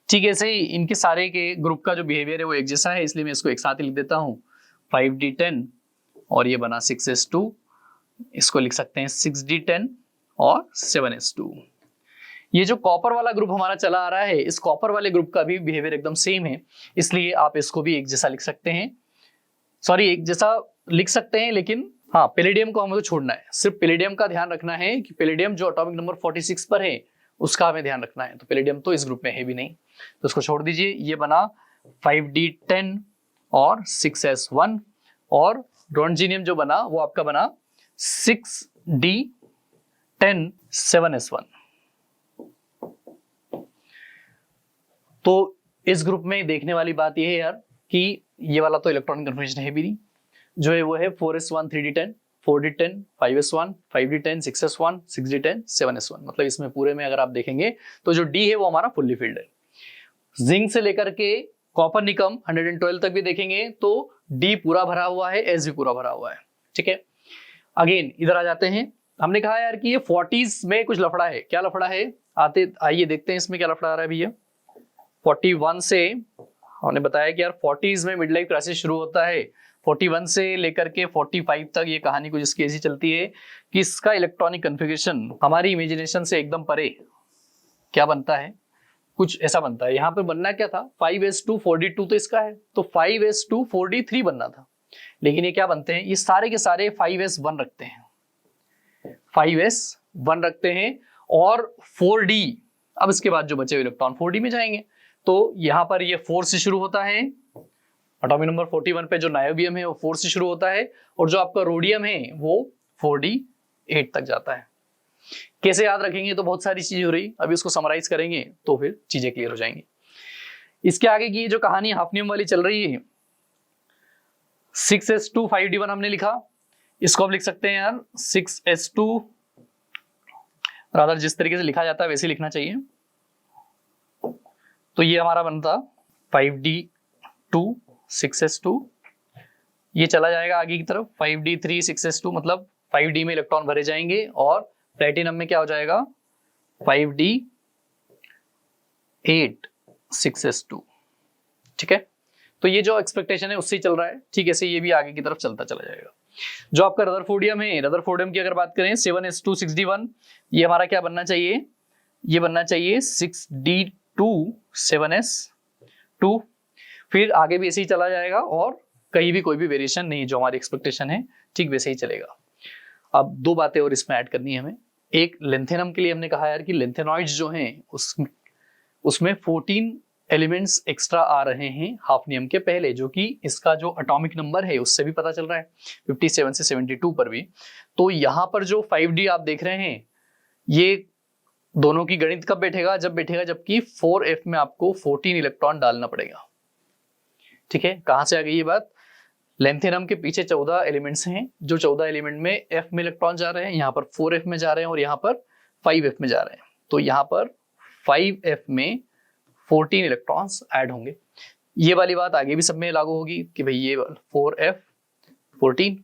ठीक है, ऐसे ही इनके सारे के ग्रुप का जो बिहेवियर है वो एक जैसा है, इसलिए मैं इसको एक साथ ही लिख देता हूं, 5d10 और ये बना 6s2, इसको लिख सकते हैं 6d10 और 7s2। ये जो कॉपर वाला ग्रुप हमारा चला आ रहा है, इस कॉपर वाले ग्रुप का भी बिहेवियर एकदम सेम है, इसलिए आप इसको भी एक जैसा लिख सकते हैं, एक जैसा लिख सकते हैं, लेकिन हाँ पैलेडियम को हमें छोड़ना है। सिर्फ पैलेडियम का ध्यान रखना है कि पैलेडियम जो एटॉमिक नंबर 46 पर है उसका हमें ध्यान रखना है, तो पैलेडियम तो इस ग्रुप में है भी नहीं, तो उसको छोड़ दीजिए। ये बना 5d10 और 6s1 और ब्रोंजीनियम जो बना वो आपका बना 6d10 7s1। तो इस ग्रुप में देखने वाली बात यह है यार कि ये वाला तो इलेक्ट्रॉनिक कन्फर्मेशन है भी नहीं, जो है वो है 4s1 3d10 4d10 5s1 5d10 6s1 6d10 7s1। मतलब इसमें पूरे में अगर आप देखेंगे तो जो D है वो हमारा फुल्ली फिल्ड है। जिंक से लेकर के कॉपर निकम 112 तक भी देखेंगे तो D पूरा भरा हुआ है, S भी पूरा भरा हुआ है। ठीक है, अगेन इधर आ जाते हैं। हमने कहा यार कि ये 40s में कुछ लफड़ा है, क्या लफड़ा है आइए देखते हैं इसमें क्या लफड़ा आ रहा है भैया। 41 से हमने बताया कि यार 40s में मिड लाइफ क्राइसिस शुरू होता है, 41 से लेकर के 45 तक ये कहानी कुछ इसकी ऐसी चलती है कि इसका इलेक्ट्रॉनिक कन्फिग्रेशन हमारी इमेजिनेशन से एकदम परे क्या बनता है, कुछ ऐसा बनता है। यहाँ पे बनना क्या था 5s2 4d2 तो इसका है, तो 5s2 4d3 बनना था, लेकिन ये क्या बनते हैं, ये सारे के सारे 5s1 रखते हैं, 5s1 रखते हैं और 4d, अब इसके बाद जो बचे हुए इलेक्ट्रॉन 4d में जाएंगे। तो यहां पर ये 4 से शुरू होता है, एटॉमिक नंबर 41 पे जो नायोबियम है वो 4 से शुरू होता है, और जो आपका रोडियम है वो 4d8 तक जाता है। कैसे याद रखेंगे, तो बहुत सारी चीजें हो रही, अभी उसको समराइज करेंगे तो फिर चीजें क्लियर हो जाएंगी। इसके आगे की जो कहानी हाफनियम वाली चल रही है, 6s2 5d1 हमने लिखा, इसको आप लिख सकते हैं यार 6s2, रादर जिस तरीके से लिखा जाता है वैसे लिखना चाहिए। तो ये हमारा बनता 5d2 6s2, ये चला जाएगा आगे की तरफ 5d3 6s2, मतलब 5d में इलेक्ट्रॉन भरे जाएंगे, और प्लेटिनम में क्या हो जाएगा 5d8 6s2। ठीक है, तो ये जो एक्सपेक्टेशन है उससे चल रहा है, ठीक है, ऐसे ये भी आगे की तरफ चलता चला जाएगा। जो आपका रदरफोर्डियम है, रदरफोर्डियम की अगर बात करें 7s2 6d1, ये हमारा क्या बनना चाहिए, ये बनना चाहिए 6d2 7s2। फिर आगे भी ऐसे ही चला जाएगा और कहीं भी कोई भी वेरिएशन नहीं, जो हमारी एक्सपेक्टेशन है ठीक वैसे ही चलेगा। अब दो बातें और इसमें ऐड करनी है हमें। एक, लेंथेनम के लिए हमने कहा यार कि लेंथेनॉइड्स जो हैं उसमें 14 एलिमेंट्स एक्स्ट्रा आ रहे हैं हाफनियम के पहले, जो कि इसका जो एटॉमिक नंबर है उससे भी पता चल रहा है 57 से 72 पर भी। तो यहाँ पर जो 5d आप देख रहे हैं, ये दोनों की गणित कब बैठेगा, जब बैठेगा जबकि 4f में आपको 14 इलेक्ट्रॉन डालना पड़ेगा। ठीक है, कहां से आ गई ये बात, लेंथेनम के पीछे 14 एलिमेंट्स हैं, जो 14 एलिमेंट में f में इलेक्ट्रॉन जा रहे हैं, यहाँ पर 4f में जा रहे हैं और यहाँ पर 5f में जा रहे हैं। तो यहाँ पर 5f में 14 इलेक्ट्रॉन्स ऐड होंगे। ये वाली बात आगे भी सब में लागू होगी कि भाई ये 4f 14,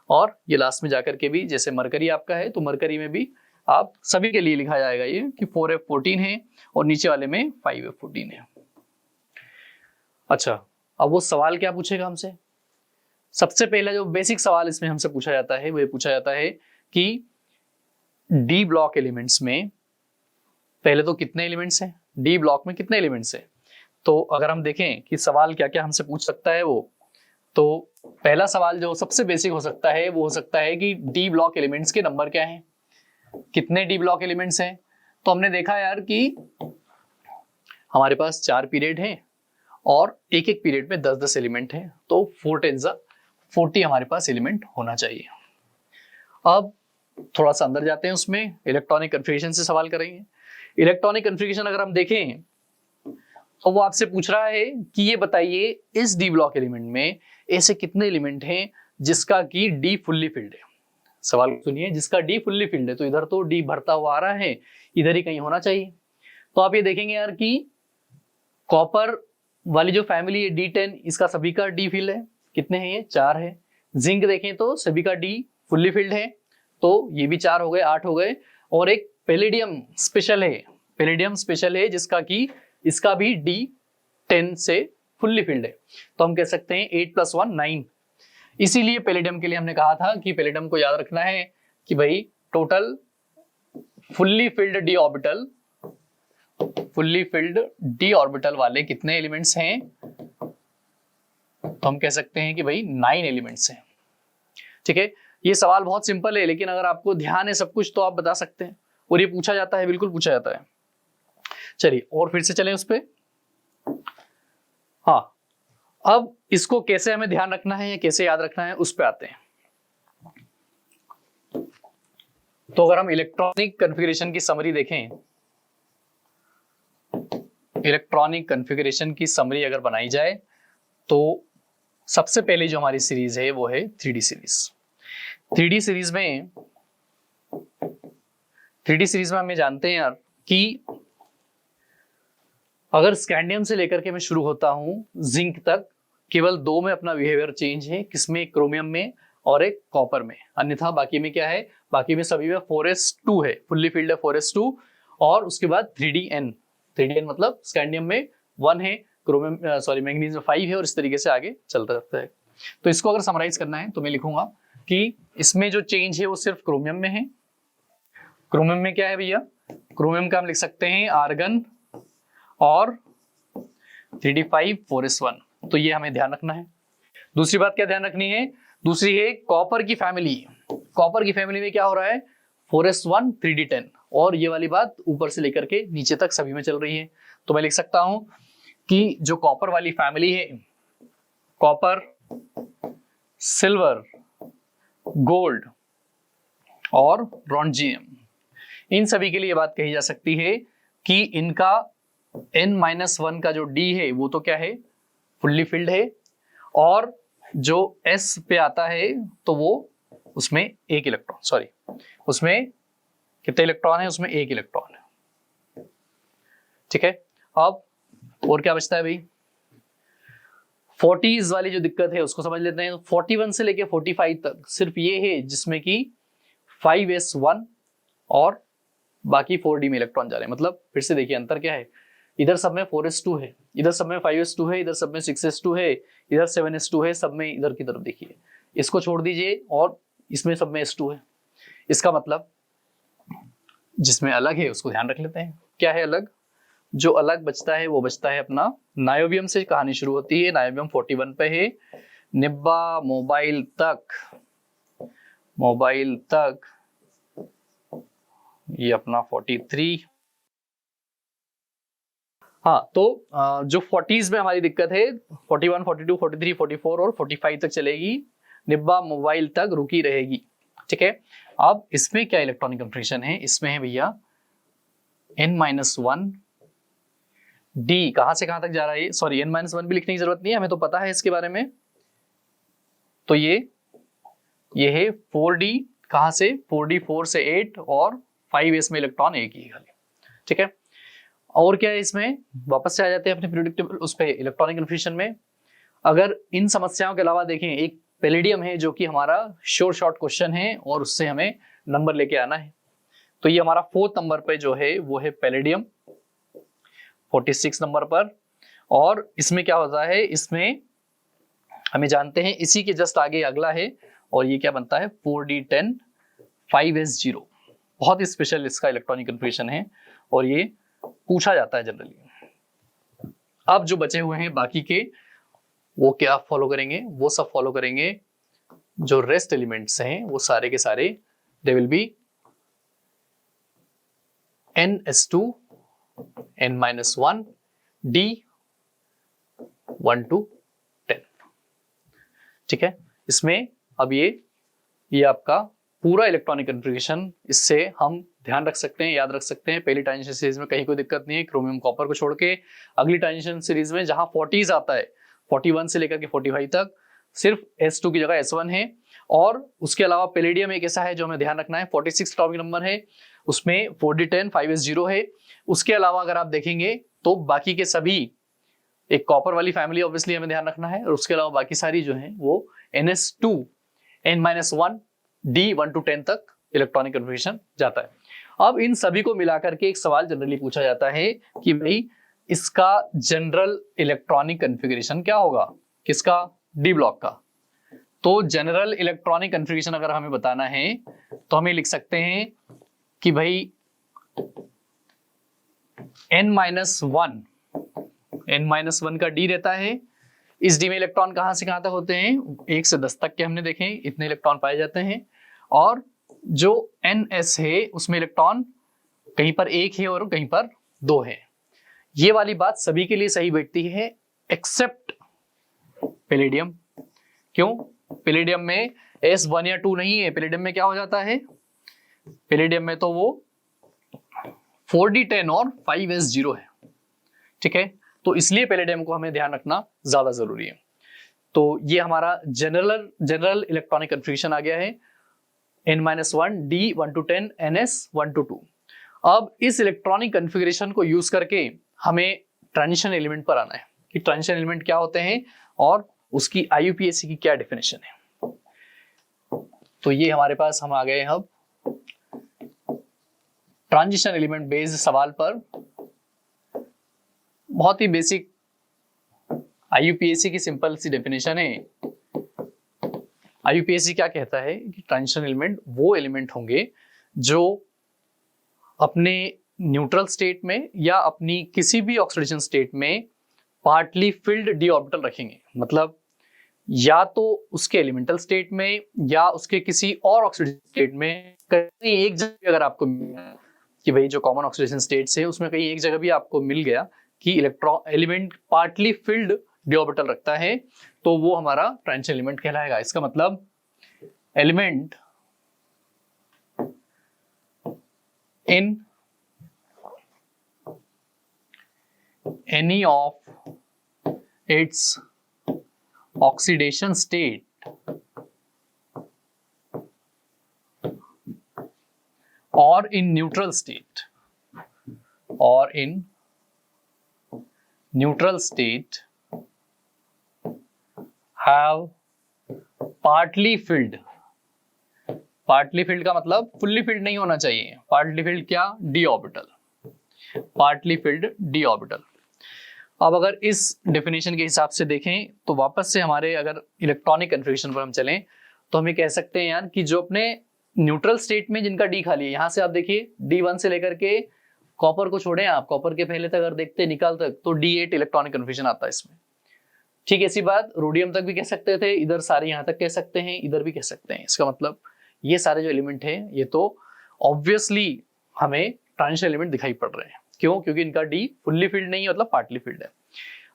और ये लास्ट में जाकर के भी जैसे मरकरी आपका है तो मरकरी में भी आप सभी के लिए लिखा जाएगा ये कि 4f 14 है और नीचे वाले में 5f 14 है। अच्छा, अब वो सवाल क्या पूछेगा हमसे, सबसे पहला जो बेसिक सवाल इसमें हमसे पूछा जाता है वो ये पूछा जाता है कि डी ब्लॉक एलिमेंट्स में पहले तो कितने एलिमेंट्स हैं, डी ब्लॉक में कितने एलिमेंट्स हैं। तो अगर हम देखें कि सवाल क्या क्या हमसे पूछ सकता है वो, तो पहला सवाल जो सबसे बेसिक हो सकता है वो हो सकता है कि डी ब्लॉक एलिमेंट्स के नंबर क्या हैं, कितने डी ब्लॉक एलिमेंट्स हैं। तो हमने देखा यार कि हमारे पास 4 पीरियड हैं और एक एक पीरियड में 10-10 एलिमेंट हैं, तो 4 × 10 = 40 हमारे पास एलिमेंट होना चाहिए। अब थोड़ा सा अंदर जाते हैं, उसमें इलेक्ट्रॉनिक कन्फिगरेशन से सवाल करेंगे। इलेक्ट्रॉनिक कन्फिगरेशन अगर हम देखें तो वो आपसे पूछ रहा है कि ये बताइए इस डी ब्लॉक एलिमेंट में ऐसे कितने एलिमेंट हैं जिसका कि डी फुल्ली फिल्ड है। सवाल सुनिए, जिसका डी फुल्ली फिल्ड है, तो इधर तो डी भरता हुआ आ रहा है, इधर ही कहीं होना चाहिए। तो आप ये देखेंगे यार कि कॉपर वाली जो फैमिली है D10, इसका सभी का डी फिल्ड है। कितने हैं ये? 4 है। जिंक देखें तो सभी का डी फुल्ली फिल्ड है, तो ये भी 4 हो गए, 8 हो गए। और एक पैलेडियम स्पेशल है, पैलेडियम स्पेशल है जिसका कि इसका भी D10 से फुल्ली फिल्ड है, तो हम कह सकते हैं 8 + 1 9। इसीलिए पैलेडियम के लिए हमने कहा था कि पैलेडियम को याद रखना है कि भाई total fully filled D orbital वाले कितने एलिमेंट्स हैं, तो हम कह सकते हैं कि भाई 9 एलिमेंट्स हैं। ठीक है, ये सवाल बहुत सिंपल है, लेकिन अगर आपको ध्यान है सब कुछ तो आप बता सकते हैं, और ये पूछा जाता है, बिल्कुल पूछा जाता है। चलिए और फिर से चलें उस पे। हाँ, अब इसको कैसे हमें ध्यान रखना है या कैसे याद रखना है उस पे आते हैं। तो अगर हम इलेक्ट्रॉनिक कॉन्फ़िगरेशन की समरी देखें, इलेक्ट्रॉनिक कॉन्फ़िगरेशन की समरी अगर बनाई जाए तो सबसे पहले जो हमारी सीरीज है वो है 3D सीरीज। 3D सीरीज में हमें जानते हैं यार कि अगर स्कैंडियम से लेकर के मैं शुरू होता हूं जिंक तक, केवल 2 में अपना बिहेवियर चेंज है, किसमें? क्रोमियम में और एक कॉपर में। अन्यथा बाकी में क्या है? बाकी में सभी में 4s2 है, फुल्ली फिल्ड है 4s2। और उसके बाद 3DN मतलब स्कैंडियम में 1 है, क्रोमियम मैंगनीज में 5 है, और इस तरीके से आगे चलता रहता है। तो इसको अगर समराइज करना है तो मैं लिखूंगा कि इसमें जो चेंज है वो सिर्फ क्रोमियम में है। क्रोमियम में क्या है भैया? क्रोमियम का हम लिख सकते हैं आर्गन और 3d5 4s1, तो ये हमें ध्यान रखना है। दूसरी बात क्या ध्यान रखनी है? दूसरी है कॉपर की फैमिली। कॉपर की फैमिली में क्या हो रहा है? 4s1 3d10, और ये वाली बात ऊपर से लेकर के नीचे तक सभी में चल रही है। तो मैं लिख सकता हूं कि जो कॉपर वाली फैमिली है, कॉपर, सिल्वर, गोल्ड और ब्रॉन्जियम, इन सभी के लिए बात कही जा सकती है कि इनका n-1 का जो D है वो तो क्या है? फुल्ली फिल्ड है, और जो S पे आता है तो वो उसमें एक इलेक्ट्रॉन, उसमें कितने इलेक्ट्रॉन है? उसमें एक इलेक्ट्रॉन है। ठीक है, अब और क्या बचता है भाई? 40s वाली जो दिक्कत है उसको समझ लेते हैं। 41 से लेके 45 तक सिर्फ ये है जिसमें कि 5s1 और बाकी 4d में इलेक्ट्रॉन जा रहे हैं। मतलब फिर से देखिए अंतर क्या है, इधर सब में 4s2 है, इधर सब में 5s2 है, इधर सब में 6s2 है, इधर 7s2 है, सब में इधर की तरफ देखिए, इसको छोड़ दीजिए और इसमें सब में s2 है। इसका मतलब जिसमें अलग है उसको ध्यान रख लेते हैं। क्या है अलग? जो अलग बचता है वो बचता है अपना नायोबियम से। कहानी शुरू होती है, नायोबियम 41 पे है, निब्बा मोबाइल तक ये अपना 43। हाँ, तो जो 40s में हमारी दिक्कत है 41, 42, 43, 44 और 45 तक चलेगी, निब्बा मोबाइल तक रुकी रहेगी। ठीक है, अब इसमें क्या इलेक्ट्रॉनिक कॉन्फ़िगरेशन है? इसमें है भैया n-1 D, कहां से कहां तक जा रहा है? सॉरी, n-1 भी लिखने की जरूरत नहीं है, हमें तो पता है इसके बारे में। तो ये है 4D, कहां से? 4D 4 से 8 और 5s में इलेक्ट्रॉन एक ही खाली। ठीक है, और क्या है इसमें? वापस से आ जाते हैं अपने प्रेडिक्टेबल उस पे इलेक्ट्रॉनिक कन्फ्यूजन में। अगर इन समस्याओं के अलावा देखें, एक पैलेडियम है जो कि हमारा शॉर्ट क्वेश्चन है और उससे हमें नंबर लेके आना है। तो ये हमारा 4th नंबर पे जो है वो है पैलेडियम, 46 नंबर पर। और इसमें क्या होता है? इसमें हमें जानते हैं इसी के जस्ट आगे अगला है, और ये क्या बनता है? 4d10 5s0। बहुत ही स्पेशल इसका इलेक्ट्रॉनिक कन्फ्यूजन है और ये पूछा जाता है जनरली। अब जो बचे हुए हैं बाकी के, वो क्या फॉलो करेंगे? वो सब फॉलो करेंगे जो रेस्ट एलिमेंट्स हैं, वो सारे के सारे they will be n-2 n-1 D 1 to 10। ठीक है, इसमें अब ये आपका पूरा इलेक्ट्रॉनिक कन्फिग्रेशन इससे हम ध्यान रख सकते हैं, याद रख सकते हैं। पहली ट्रांजिशन सीरीज में कहीं कोई दिक्कत नहीं है क्रोमियम कॉपर को छोड़ के। अगली ट्रांजिशन सीरीज में जहां 40s आता है, 41 से लेकर के 45 तक, सिर्फ S2 की जगह S1 है। और उसके अलावा पैलेडियम एक ऐसा है जो हमें ध्यान रखना है, 46 एटॉमिक नंबर है, उसमें 4d10 5s0 है। उसके अलावा अगर आप देखेंगे तो बाकी के सभी, एक कॉपर वाली फैमिली ऑब्वियसली हमें ध्यान रखना है, और उसके अलावा बाकी सारी जो है वो NS2 N-1 D1 to 10 तक इलेक्ट्रॉनिक कन्फिग्रेशन जाता है। अब इन सभी को मिलाकर के एक सवाल जनरली पूछा जाता है कि भाई इसका जनरल इलेक्ट्रॉनिक कन्फिग्रेशन क्या होगा, किसका, डी ब्लॉक का। तो जनरल इलेक्ट्रॉनिक कन्फिग्रेशन अगर हमें बताना है तो हमें लिख सकते हैं कि भाई N-1 का डी रहता है। इस डी में इलेक्ट्रॉन कहां से कहां तक होते हैं, 1 से 10 तक के हमने देखे, इतने इलेक्ट्रॉन पाए जाते हैं। और जो NS है उसमें इलेक्ट्रॉन कहीं पर 1 है और कहीं पर 2 है। ये वाली बात सभी के लिए सही बैठती है एक्सेप्ट पैलेडियम। क्यों? पैलेडियम में S1 या 2 नहीं है। पैलेडियम में क्या हो जाता है, पैलेडियम में तो वो 4d10 और 5s0 है, ठीक है। तो इसलिए पैलेडियम को हमें ध्यान रखना ज्यादा जरूरी है। तो ये हमारा जनरल इलेक्ट्रॉनिक कन्फिग्रेशन आ गया है, N-1 D1 to 10 NS 1 to 2। अब इस इलेक्ट्रॉनिक कन्फिग्रेशन को यूज करके हमें ट्रांजिशन एलिमेंट पर आना है कि ट्रांजिशन एलिमेंट क्या होते हैं और उसकी IUPAC की क्या डेफिनेशन है। तो ये हमारे पास हम आ गए अब ट्रांजिशन एलिमेंट बेस्ड सवाल पर। बहुत ही बेसिक IUPAC की सिंपल सी डेफिनेशन है। IUPAC क्या कहता है कि ट्रांजिशन एलिमेंट वो एलिमेंट होंगे जो अपने न्यूट्रल स्टेट में या अपनी किसी भी ऑक्सीडेशन स्टेट में पार्टली फिल्ड डी ऑर्बिटल रखेंगे। मतलब या तो उसके एलिमेंटल स्टेट में या उसके किसी और ऑक्सीडेशन स्टेट में कहीं एक जगह अगर आपको कि भाई जो कॉमन ऑक्सीडेशन स्टेट्स है उसमें कहीं एक जगह भी आपको मिल गया कि electron element partly field D orbital रखता है, तो वो हमारा ट्रांजिशन एलिमेंट कहलाएगा। इसका मतलब element in any of its oxidation state or in neutral state have partly filled का मतलब फुल्ली फिल्ड नहीं होना चाहिए। पार्टली फिल्ड क्या, D orbital, partly field D orbital. अब अगर इस डेफिनेशन के हिसाब से देखें तो वापस से हमारे अगर इलेक्ट्रॉनिक कन्फिग्रेशन पर हम चलें तो हमें कह सकते हैं यार कि जो अपने न्यूट्रल स्टेट में जिनका डी खाली है, यहां से आप देखिए D1 से लेकर के कॉपर को छोड़ें आप, कॉपर के पहले तक अगर देखते निकाल तक तो D8 इलेक्ट्रॉनिक कन्फिग्रेशन आता है इसमें। ठीक, ऐसी बात रोडियम तक भी कह सकते थे, इधर सारे यहां तक कह सकते हैं, इधर भी कह सकते हैं। इसका मतलब ये सारे जो एलिमेंट हैं ये तो ऑब्वियसली हमें ट्रांजिशन एलिमेंट दिखाई पड़ रहे हैं। क्यों? क्योंकि इनका डी फुल्ली फिल्ड नहीं है, मतलब पार्टली फिल्ड है।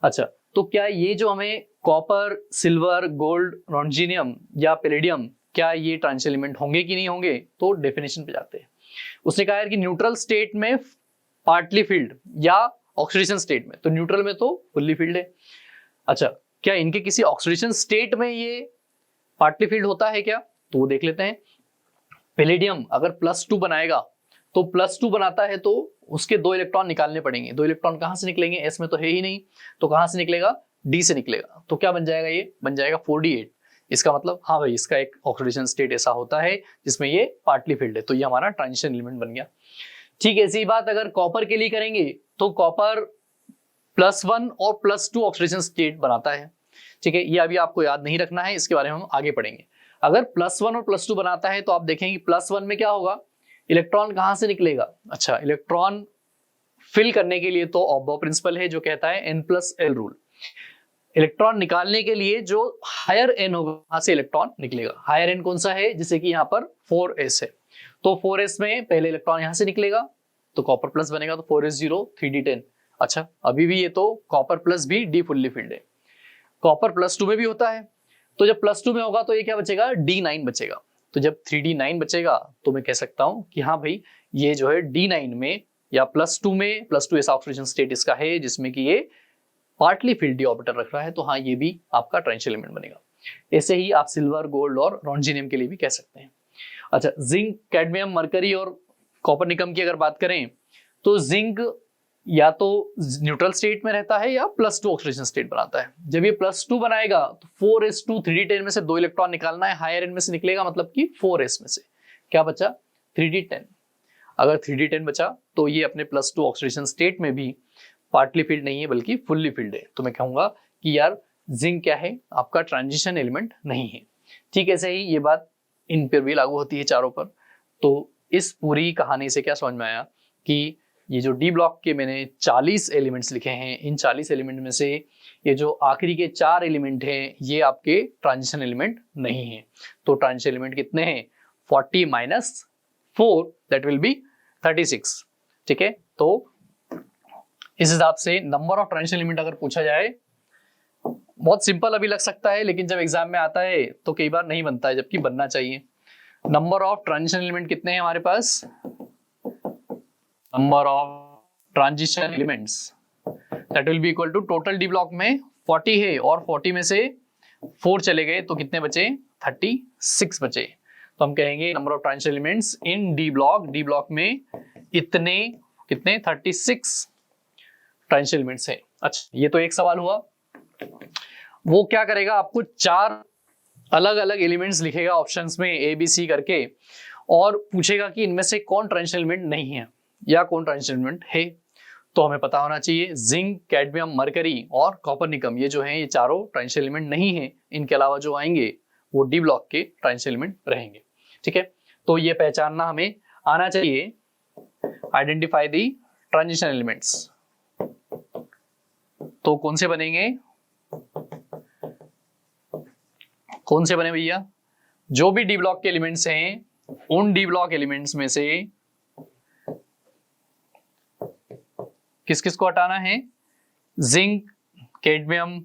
अच्छा, तो क्या ये जो हमें कॉपर, सिल्वर, गोल्ड, रोंजीनियम या पैलेडियम, क्या ये ट्रांजिशन एलिमेंट होंगे कि नहीं होंगे? तो डेफिनेशन पे जाते हैं। उसने कहा है कि न्यूट्रल स्टेट में पार्टली फिल्ड या ऑक्सीडेशन स्टेट में, तो न्यूट्रल में तो फुल्ली फिल्ड है। अच्छा, क्या इनके किसी ऑक्सीडेशन स्टेट में ये पार्टली फिल्ड होता है क्या? तो वो देख लेते हैं। पैलेडियम अगर +2 बनाएगा तो +2 बनाता है तो उसके 2 इलेक्ट्रॉन निकालने पड़ेंगे। 2 इलेक्ट्रॉन कहां से निकलेंगे? S में तो है ही नहीं, तो कहां से निकलेगा? D से निकलेगा। तो क्या बन जाएगा? ये बन जाएगा 4d8। इसका मतलब हाँ भाई, इसका एक ऑक्सीडेशन स्टेट ऐसा होता है जिसमें ये पार्टली फिल्ड है, तो ये हमारा ट्रांजिशन एलिमेंट बन गया। ठीक है, ऐसी बात अगर कॉपर के लिए करेंगे तो कॉपर +1 और +2 ऑक्सीडेशन स्टेट बनाता है। ठीक है, ये अभी आपको याद नहीं रखना है, इसके बारे में हम आगे पढ़ेंगे। अगर +1 और +2 बनाता है तो आप देखेंगे +1 में क्या होगा, इलेक्ट्रॉन कहां से निकलेगा? अच्छा, इलेक्ट्रॉन फिल करने के लिए तो ऑब्बो प्रिंसिपल है जो कहता है N+L रूल। इलेक्ट्रॉन निकालने के लिए जो हायर N होगा वहां से इलेक्ट्रॉन निकलेगा। हायर N कौन सा है? जैसे कि यहाँ पर 4s है, तो 4s में पहले इलेक्ट्रॉन यहां से निकलेगा तो कॉपर प्लस बनेगा, तो 4s0 3d10। अच्छा, अभी भी ये तो कॉपर प्लस भी डी फुल्ली फिल्ड है। कॉपर +2 में भी होता है, तो जब +2 में होगा तो ये क्या बचेगा? D9 बचेगा। तो जब 3D9 बचेगा तो मैं कह सकता हूं कि हाँ भाई ये जो है D9 में या +2 में, +2 ऐसा ऑक्सीडेशन स्टेट इसका है जिसमें कि ये पार्टली फील्ड डी ऑर्बिटल रख रहा है, तो हाँ ये भी आपका ट्रांजिशन एलिमेंट बनेगा। ऐसे ही आप सिल्वर, गोल्ड और रोंजिनियम के लिए भी कह सकते हैं। अच्छा, जिंक, कैडमियम, मरकरी और कॉपर निकम की अगर बात करें तो जिंक या तो न्यूट्रल स्टेट में रहता है या +2 ऑक्सीडेशन स्टेट बनाता है। जब ये +2 बनाएगा तो 4s2 3d10 में से 2 इलेक्ट्रॉन निकालना है, हायर एंड में से निकलेगा, मतलब कि 4s में से क्या बचा, 3d10। अगर 3d10 बचा तो ये अपने +2 ऑक्सीडेशन स्टेट में भी पार्टली फील्ड नहीं है बल्कि फुल्ली फील्ड है, तो मैं कहूंगा कि यार जिंक क्या है, आपका ट्रांजिशन एलिमेंट नहीं है। ठीक, ऐसे ही ये बात इन पर भी लागू होती है चारों पर। तो इस पूरी कहानी से क्या समझ में आया कि ये जो डी ब्लॉक के मैंने 40 एलिमेंट्स लिखे हैं, इन 40 एलिमेंट में से ये जो आखिरी के 4 एलिमेंट हैं ये आपके ट्रांजिशन एलिमेंट नहीं है। तो ट्रांजिशन एलिमेंट कितने हैं, 40 - 4 दैट विल बी 36। ठीक है, तो इस हिसाब से नंबर ऑफ ट्रांजिशन एलिमेंट अगर पूछा जाए, बहुत सिंपल अभी लग सकता है लेकिन जब एग्जाम में आता है तो कई बार नहीं बनता है, जबकि बनना चाहिए। नंबर ऑफ ट्रांजिशन एलिमेंट कितने हैं हमारे पास, number of transition elements that will be equal to, total D block में 40 है और 40 में से 4 चले गए तो कितने बचे, 36 बचे। तो हम कहेंगे number of transition elements in D block में इतने कितने 36 ट्रांजिशन एलिमेंट्स है। अच्छा, ये तो एक सवाल हुआ। वो क्या करेगा, आपको 4 अलग अलग एलिमेंट्स लिखेगा ऑप्शंस में ABC करके और पूछेगा कि इनमें से कौन ट्रांजिशन एलिमेंट नहीं है या कौन ट्रांजिशन एलिमेंट है। तो हमें पता होना चाहिए जिंक, कैडमियम, मरकरी और कॉपर निकम ये जो हैं ये चारों ट्रांजिशन एलिमेंट नहीं है। इनके अलावा जो आएंगे वो डी ब्लॉक के ट्रांजिशन एलिमेंट रहेंगे। ठीक है, तो ये पहचानना हमें आना चाहिए। आइडेंटिफाई दी ट्रांजिशन एलिमेंट्स, तो कौन से बनेंगे, कौन से बने भैया, जो भी डी ब्लॉक के एलिमेंट्स हैं उन डी ब्लॉक एलिमेंट्स में से किस किस को हटाना है, जिंक, कैडमियम,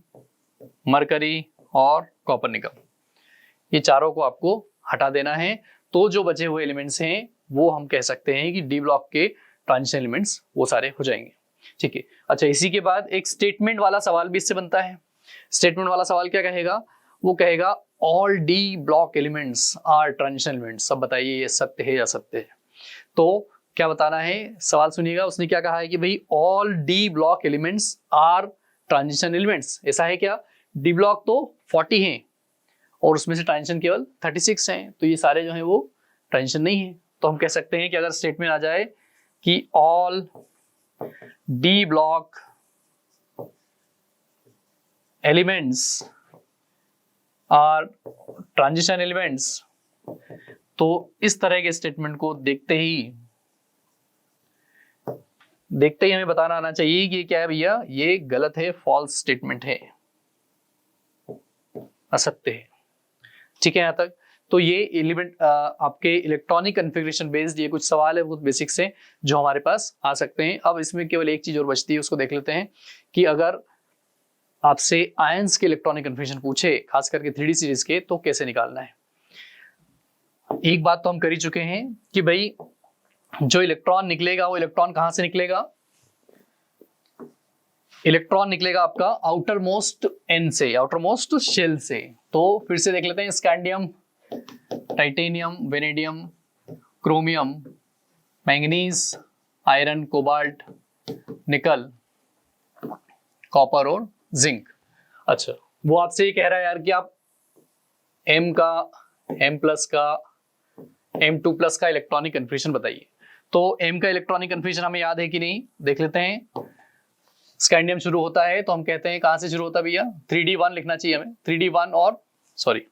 मरकरी और कॉपर निकम, ये चारों को आपको हटा देना है। तो जो बचे हुए एलिमेंट्स हैं वो हम कह सकते हैं कि डी ब्लॉक के ट्रांजिशन एलिमेंट्स वो सारे हो जाएंगे। ठीक है, अच्छा इसी के बाद एक स्टेटमेंट वाला सवाल भी इससे बनता है। स्टेटमेंट वाला सवाल क्या कहेगा, वो कहेगा all d block elements are transition elements. अब बताइए ये सत्य है या असत्य है। तो क्या बताना है, सवाल सुनिएगा। उसने क्या कहा है कि भाई all d block elements are transition elements. ऐसा है क्या, डी ब्लॉक तो 40 हैं और उसमें से ट्रांजिशन केवल 36 हैं, तो ये सारे जो हैं वो ट्रांजिशन नहीं है। तो हम कह सकते हैं कि अगर स्टेटमेंट आ जाए कि all d block elements are transition elements, तो इस तरह के स्टेटमेंट को देखते ही हमें बताना आना चाहिए कि क्या है भैया, ये गलत है, फॉल्स स्टेटमेंट है, असत्य है। ठीक है, यहां तक। तो ये एलिमेंट आपके इलेक्ट्रॉनिक कॉन्फ़िगरेशन बेस्ड ये कुछ सवाल है बहुत बेसिक से जो हमारे पास आ सकते हैं। अब इसमें केवल एक चीज और बचती है, उसको देख लेते हैं कि अगर आपसे आयंस के इलेक्ट्रॉनिक कन्फ्यूजन पूछे, खास करके 3D सीरीज के, तो कैसे निकालना है। एक बात तो हम कर ही चुके हैं कि भाई जो इलेक्ट्रॉन निकलेगा वो इलेक्ट्रॉन कहां से निकलेगा, इलेक्ट्रॉन निकलेगा आपका आउटर मोस्ट एन से, आउटर मोस्ट शेल से। तो फिर से देख लेते हैं, scandium, titanium, vanadium, chromium, manganese, iron, cobalt, निकल, कॉपर और जिंक। अच्छा, वो आपसे ये कह रहा है यार कि आप M का, M+ का, M2+ का इलेक्ट्रॉनिक कन्फ्यूजन बताइए। तो M का इलेक्ट्रॉनिक कन्फ्यूजन हमें याद है कि नहीं, देख लेते हैं। स्कैंडियम शुरू होता है तो हम कहते हैं कहां से शुरू होता है भैया, 3D1 लिखना चाहिए हमें, 3D1 और sorry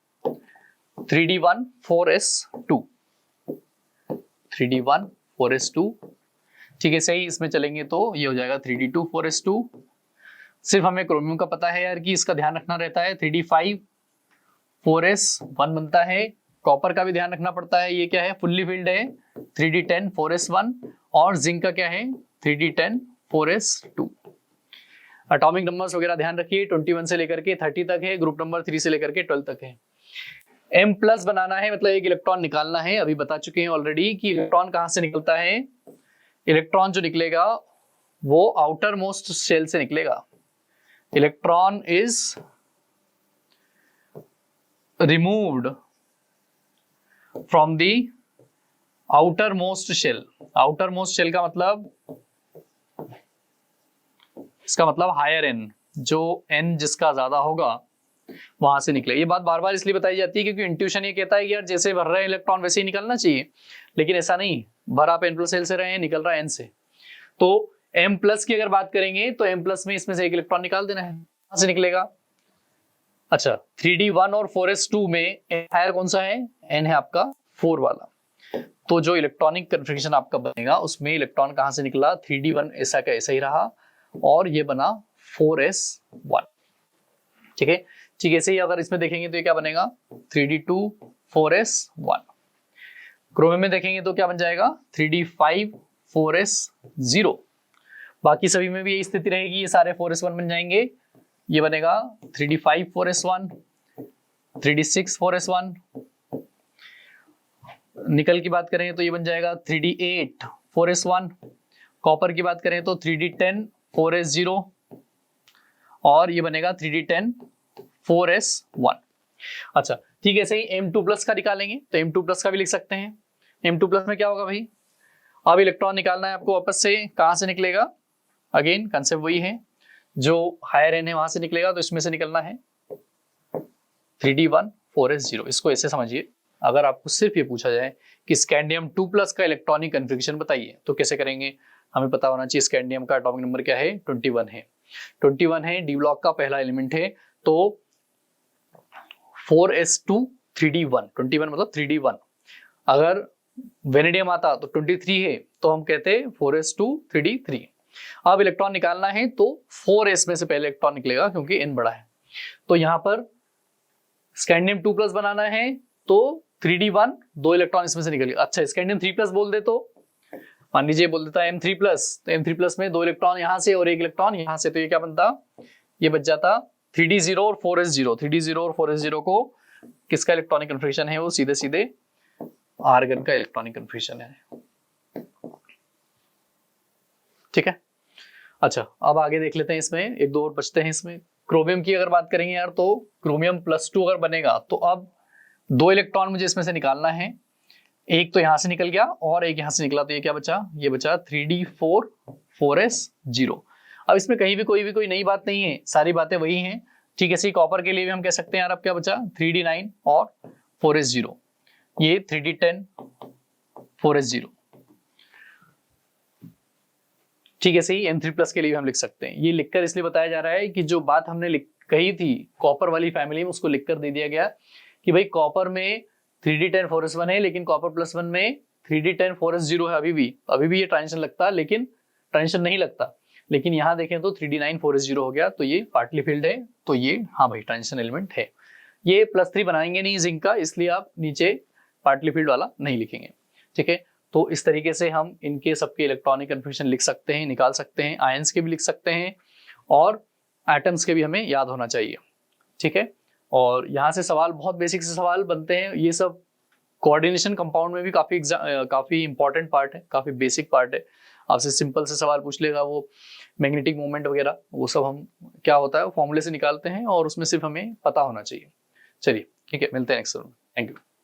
3D1 4s2, 3D1 4s2। ठीक है, सही, इसमें चलेंगे तो ये हो जाएगा 3D2 4s2। सिर्फ हमें क्रोमियम का पता है यार कि इसका ध्यान रखना रहता है, 3D5 4s1 बनता है। कॉपर का भी ध्यान रखना पड़ता है, ये क्या है, फुल्ली फिल्ड है, 3D10 4s1। और जिंक का क्या है, 3D10 4s2। एटॉमिक नंबर्स वगैरह ध्यान रखिए, 21 से लेकर के 30 तक है, ग्रुप नंबर 3 से लेकर के 12 तक है। M प्लस बनाना है मतलब एक इलेक्ट्रॉन निकालना है। अभी बता चुके हैं ऑलरेडी कि इलेक्ट्रॉन कहां से निकलता है। इलेक्ट्रॉन जो निकलेगा वो आउटर मोस्ट शेल से निकलेगा। Electron is removed from the outer most shell. Outer most shell का मतलब, इसका मतलब हायर एन, जो एन जिसका ज्यादा होगा वहां से निकले। ये बात बार बार इसलिए बताई जाती है क्योंकि इंट्यूशन ये कहता है कि यार जैसे भर रहे हैं इलेक्ट्रॉन वैसे ही निकलना चाहिए, लेकिन ऐसा नहीं। भर आप एन प्लस एल से रहे हैं, निकल रहा है एन से। तो एम प्लस की अगर बात करेंगे तो एम प्लस में इसमें से एक इलेक्ट्रॉन निकाल देना है, कहां से निकलेगा। अच्छा 3d1 और 4s2 में हायर कौन सा है, एन है आपका 4 वाला। तो जो इलेक्ट्रॉनिक कन्फिग्रेशन आपका बनेगा उसमें इलेक्ट्रॉन कहां से निकला, 3d1 ऐसा का ऐसा ही रहा और ये बना 4s1। ठीक है, ठीक है। ऐसे ही अगर इसमें देखेंगे तो ये क्या बनेगा, 3d2 4s1। क्रोमियम में देखेंगे तो क्या बन जाएगा, 3d5 4s0। बाकी सभी में भी यही स्थिति रहेगी, ये सारे 4s1 बन जाएंगे। ये बनेगा 3d5 4s1, 3d6 4s1। निकल की बात करें तो ये बन जाएगा 3d8 4s1। कॉपर की बात करें तो 3d10 4s0 और ये बनेगा 3d10 4s1। अच्छा ठीक है, सही। M2 प्लस का निकालेंगे तो M2 प्लस का भी लिख सकते हैं। M2 प्लस में क्या होगा भाई, अब इलेक्ट्रॉन निकालना है आपको वापस से, कहां से निकलेगा, अगेन कंसेप्ट वही है, जो हायर एन है वहां से निकलेगा, तो इसमें से निकलना है 3d1 4s0। इसको ऐसे समझिए, अगर आपको सिर्फ ये पूछा जाए कि स्कैंडियम 2 प्लस का इलेक्ट्रॉनिक कन्फिग्रेशन बताइए तो कैसे करेंगे, हमें पता होना चाहिए स्कैंडियम का एटॉमिक नंबर क्या है, 21 है। 21 है, डी ब्लॉक का पहला एलिमेंट है। तो 4s2 3d1, 21 मतलब 3d1। अगर वेनेडियम आता तो 23 है तो हम कहते हैं 4s2 3d3। अब इलेक्ट्रॉन निकालना है तो 4s में से पहले इलेक्ट्रॉन निकलेगा क्योंकि n बड़ा है। तो यहां पर स्कैंडियम 2 प्लस बनाना है तो 3d1 दो इलेक्ट्रॉन इसमें से निकलेगा। अच्छा स्कैंडियम 3 प्लस बोल दे तो मान लीजिए बोल देता है M3 प्लस, तो M3 प्लस में दो इलेक्ट्रॉन यहां से और एक इलेक्ट्रॉन यहां से, तो ये क्या बनता, ये बच जाता 3d0 और 4s0। 3d0 और 4s0 को किसका इलेक्ट्रॉनिक कन्फिग्रेशन है, वो सीधे सीधे आर्गन का इलेक्ट्रॉनिक कन्फिग्रेशन है। ठीक है। अच्छा अब आगे देख लेते हैं, इसमें एक दो और बचते हैं। इसमें क्रोमियम की अगर बात करेंगे यार तो क्रोमियम +2 अगर बनेगा तो अब दो इलेक्ट्रॉन मुझे इसमें से निकालना है, एक तो यहां से निकल गया और एक यहां से निकला, तो ये क्या बचा, ये बचा 3d4 4s0। अब इसमें कहीं भी कोई नई बात नहीं है, सारी बातें वही हैं। ठीक है, सी कॉपर के लिए भी हम कह सकते हैं यार अब क्या बचा 3d9 और 4s0, ये 3d10 4s0। ठीक है, सही। M3 प्लस के लिए भी हम लिख सकते हैं। ये लिखकर इसलिए बताया जा रहा है कि जो बात हमने कही थी कॉपर वाली फैमिली में उसको लिखकर दे दिया गया कि भाई कॉपर में 3d10 4s1 है, लेकिन कॉपर +1 में 3d10 4s0 है। अभी भी ये ट्रांजिशन लगता है, लेकिन ट्रांजिशन नहीं लगता। लेकिन यहाँ देखें तो 3d9 4s0 हो गया, तो ये पार्टली फिल्ड है, तो ये हाँ भाई ट्रांजिशन एलिमेंट है। ये +3 बनाएंगे नहीं जिंक का, इसलिए आप नीचे पार्टली फिल्ड वाला नहीं लिखेंगे। ठीक है, तो इस तरीके से हम इनके सबके इलेक्ट्रॉनिक कन्फिग्रेशन लिख सकते हैं, निकाल सकते हैं। आयंस के भी लिख सकते हैं और एटम्स के भी हमें याद होना चाहिए। ठीक है, और यहाँ से सवाल बहुत बेसिक से सवाल बनते हैं। ये सब कोऑर्डिनेशन कंपाउंड में भी काफी इंपॉर्टेंट पार्ट है, काफी बेसिक पार्ट है। आपसे सिंपल से सवाल पूछ लेगा वो मैग्नेटिक मोमेंट वगैरह, वो सब हम क्या होता है फॉर्मूले से निकालते हैं और उसमें सिर्फ हमें पता होना चाहिए। चलिए ठीक है, मिलते हैं नेक्स्ट। Thank you.